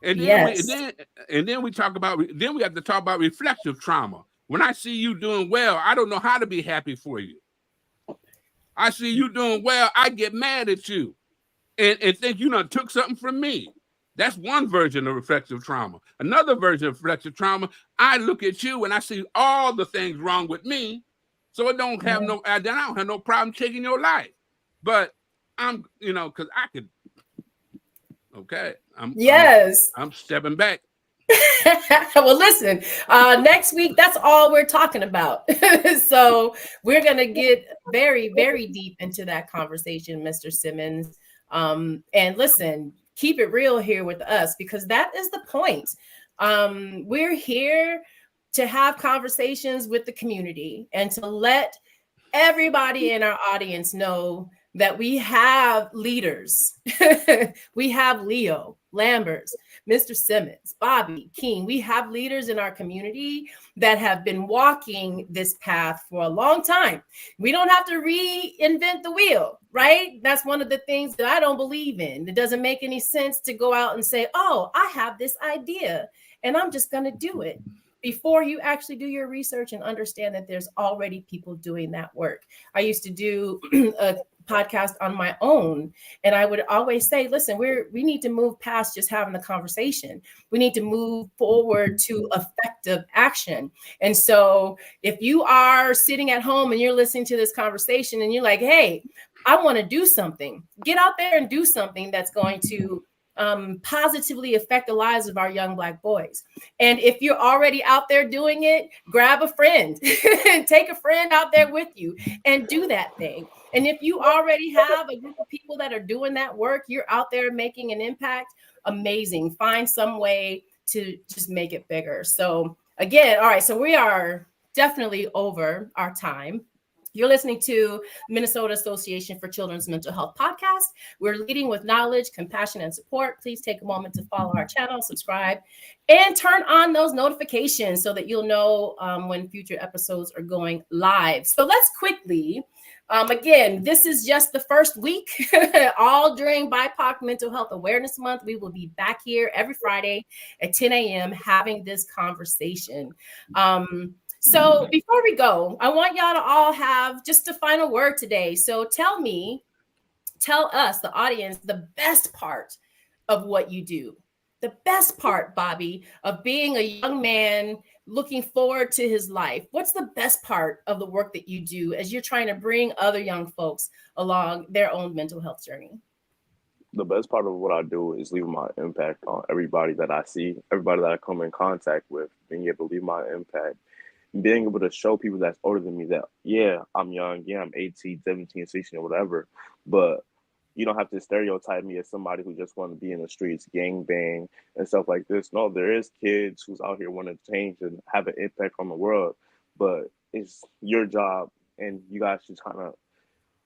And then we talk about, then we have to talk about reflective trauma. When I see you doing well, I don't know how to be happy for you. I see you doing well, I get mad at you and think you done took something from me. That's one version of reflective trauma. Another version of reflective trauma, I look at you and I see all the things wrong with me. So I don't have I don't have no problem taking your life. But I'm, because I could, okay. I'm stepping back. Well, listen, next week, that's all we're talking about. So we're going to get very, very deep into that conversation, Mr. Simmons. And listen, keep it real here with us, because that is the point. We're here to have conversations with the community and to let everybody in our audience know that we have leaders. We have Leo, Lamberts, Mr. Simmons, Bobby, Keem. We have leaders in our community that have been walking this path for a long time. We don't have to reinvent the wheel, right? That's one of the things that I don't believe in. It doesn't make any sense to go out and say, oh, I have this idea and I'm just going to do it, before you actually do your research and understand that there's already people doing that work. I used to do a podcast on my own. And I would always say, listen, we need to move past just having the conversation. We need to move forward to effective action. And so if you are sitting at home and you're listening to this conversation and you're like, hey, I want to do something, get out there and do something that's going to positively affect the lives of our young Black boys. And if you're already out there doing it, grab a friend, take a friend out there with you and do that thing. And if you already have a group of people that are doing that work, you're out there making an impact, amazing. Find some way to just make it bigger. So again, all right, so we are definitely over our time. You're listening to Minnesota Association for Children's Mental Health podcast. We're leading with knowledge, compassion, and support. Please take a moment to follow our channel, subscribe, and turn on those notifications so that you'll know when future episodes are going live. So let's quickly, again, this is just the first week, all during BIPOC Mental Health Awareness Month. We will be back here every Friday at 10 a.m. having this conversation. So before we go, I want y'all to all have just a final word today. So tell us, the audience, the best part of what you do. The best part, Bobby, of being a young man looking forward to his life. What's the best part of the work that you do as you're trying to bring other young folks along their own mental health journey? The best part of what I do is leaving my impact on everybody that I see, everybody that I come in contact with, being able to leave my impact. Being able to show people that's older than me that, yeah, I'm young, yeah, I'm 18, 17, 16, or whatever, but you don't have to stereotype me as somebody who just want to be in the streets, gang bang, and stuff like this. No, there is kids who's out here wanting to change and have an impact on the world, but it's your job, and you guys should kind of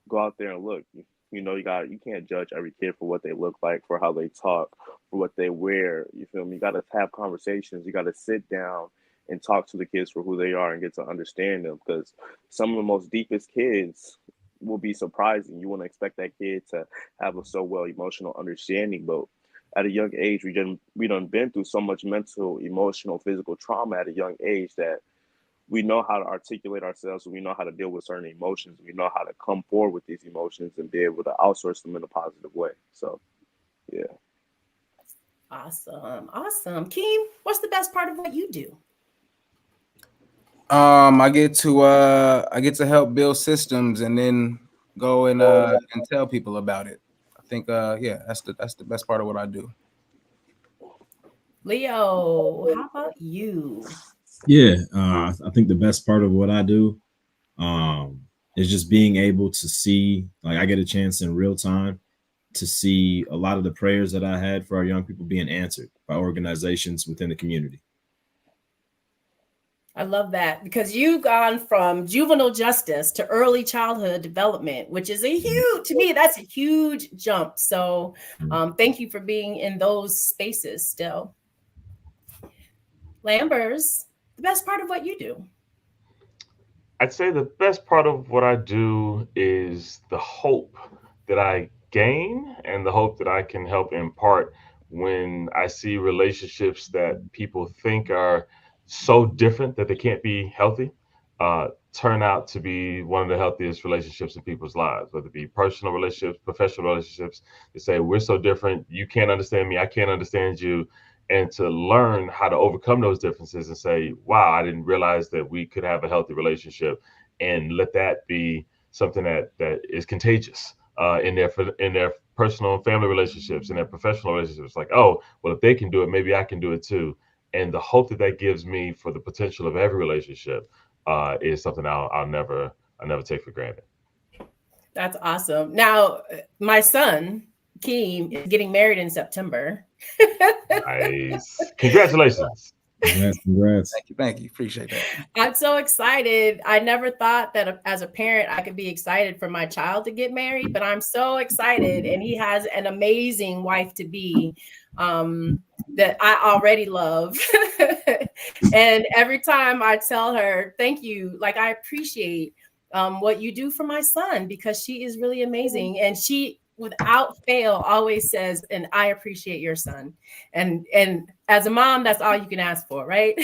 go out there and look. You know, you can't judge every kid for what they look like, for how they talk, for what they wear. You feel me? You got to have conversations. You got to sit down and talk to the kids for who they are and get to understand them, because some of the most deepest kids will be surprising. You wouldn't expect that kid to have a so well emotional understanding, but at a young age, we done been through so much mental, emotional, physical trauma at a young age that we know how to articulate ourselves, and we know how to deal with certain emotions. We know how to come forward with these emotions and be able to outsource them in a positive way. So, yeah. Awesome. Keem, what's the best part of what you do? I get to help build systems and then go and tell people about it. I think that's the best part of what I do. Leo, how about you? Yeah, I think the best part of what I do is just being able to see, like, I get a chance in real time to see a lot of the prayers that I had for our young people being answered by organizations within the community. I love that, because you've gone from juvenile justice to early childhood development, which is to me, that's a huge jump. So thank you for being in those spaces still. Lambers, the best part of what you do? I'd say the best part of what I do is the hope that I gain and the hope that I can help impart when I see relationships that people think are so different that they can't be healthy, turn out to be one of the healthiest relationships in people's lives, whether it be personal relationships, professional relationships. They say, we're so different. You can't understand me. I can't understand you. And to learn how to overcome those differences and say, wow, I didn't realize that we could have a healthy relationship, and let that be something that is contagious in their personal and family relationships, in their professional relationships. Like, oh, well, if they can do it, maybe I can do it too. And the hope that gives me for the potential of every relationship is something I'll never take for granted. That's awesome. Now, my son, Keem, is getting married in September. Nice. Congratulations. Congrats. Thank you. Appreciate that. I'm so excited. I never thought that as a parent, I could be excited for my child to get married, but I'm so excited. And he has an amazing wife to be that I already love. And every time I tell her, thank you, like, I appreciate what you do for my son, because she is really amazing. And she, without fail, always says, and I appreciate your son. And as a mom, that's all you can ask for, right?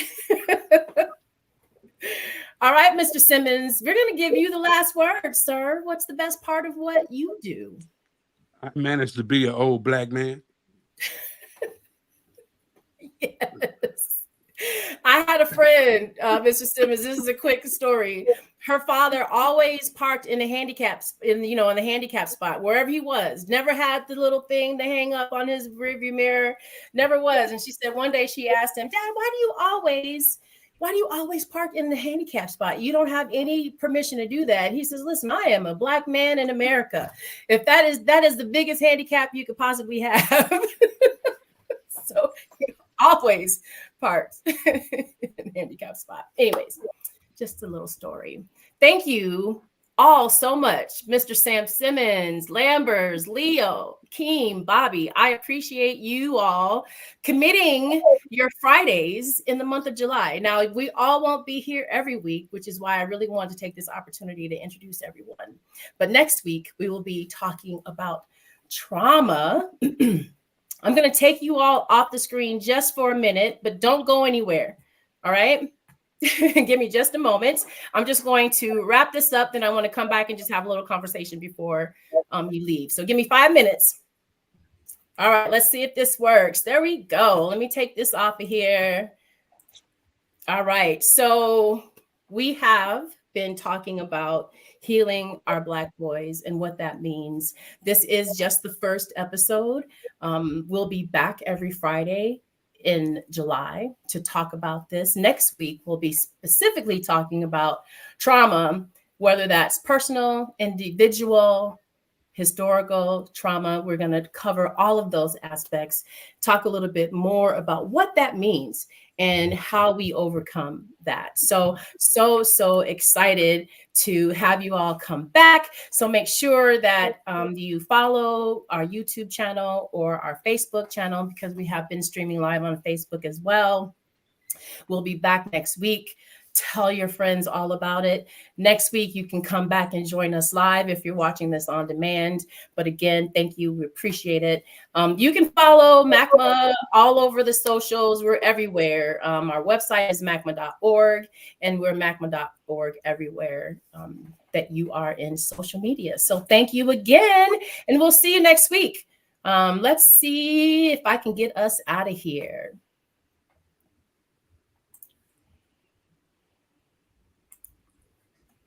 All right, Mr. Simmons, we're going to give you the last word, sir. What's the best part of what you do? I managed to be an old black man. Yes. I had a friend, Mr. Simmons. This is a quick story. Her father always parked in the handicaps, in the handicap spot, wherever he was. Never had the little thing to hang up on his rearview mirror. Never was. And she said one day she asked him, Dad, why do you always park in the handicap spot? You don't have any permission to do that. He says, listen, I am a black man in America. If that is the biggest handicap you could possibly have. So always parked in the handicap spot. Anyways, just a little story. Thank you all so much, Mr. Sam Simmons, Lambers, Leo, Keem, Bobby. I appreciate you all committing your Fridays in the month of July. Now, we all won't be here every week, which is why I really wanted to take this opportunity to introduce everyone. But next week, we will be talking about trauma. I'm going to take you all off the screen just for a minute, but don't go anywhere. All right. Give me just a moment. I'm just going to wrap this up. Then I want to come back and just have a little conversation before you leave. So give me 5 minutes. All right. Let's see if this works. There we go. Let me take this off of here. All right. So we have been talking about healing our Black boys and what that means. This is just the first episode. We'll be back every Friday in July to talk about this. Next week, we'll be specifically talking about trauma, whether that's personal, individual, historical trauma. We're going to cover all of those aspects, talk a little bit more about what that means and how we overcome that. So excited to have you all come back. So make sure that you follow our YouTube channel or our Facebook channel, because we have been streaming live on Facebook as well. We'll be back next week. Tell your friends all about it. Next week, you can come back and join us live if you're watching this on demand. But again, thank you. We appreciate it. You can follow MACMH all over the socials. We're everywhere. Our website is macmh.org, and we're macmh.org everywhere that you are in social media. So thank you again, and we'll see you next week. Let's see if I can get us out of here.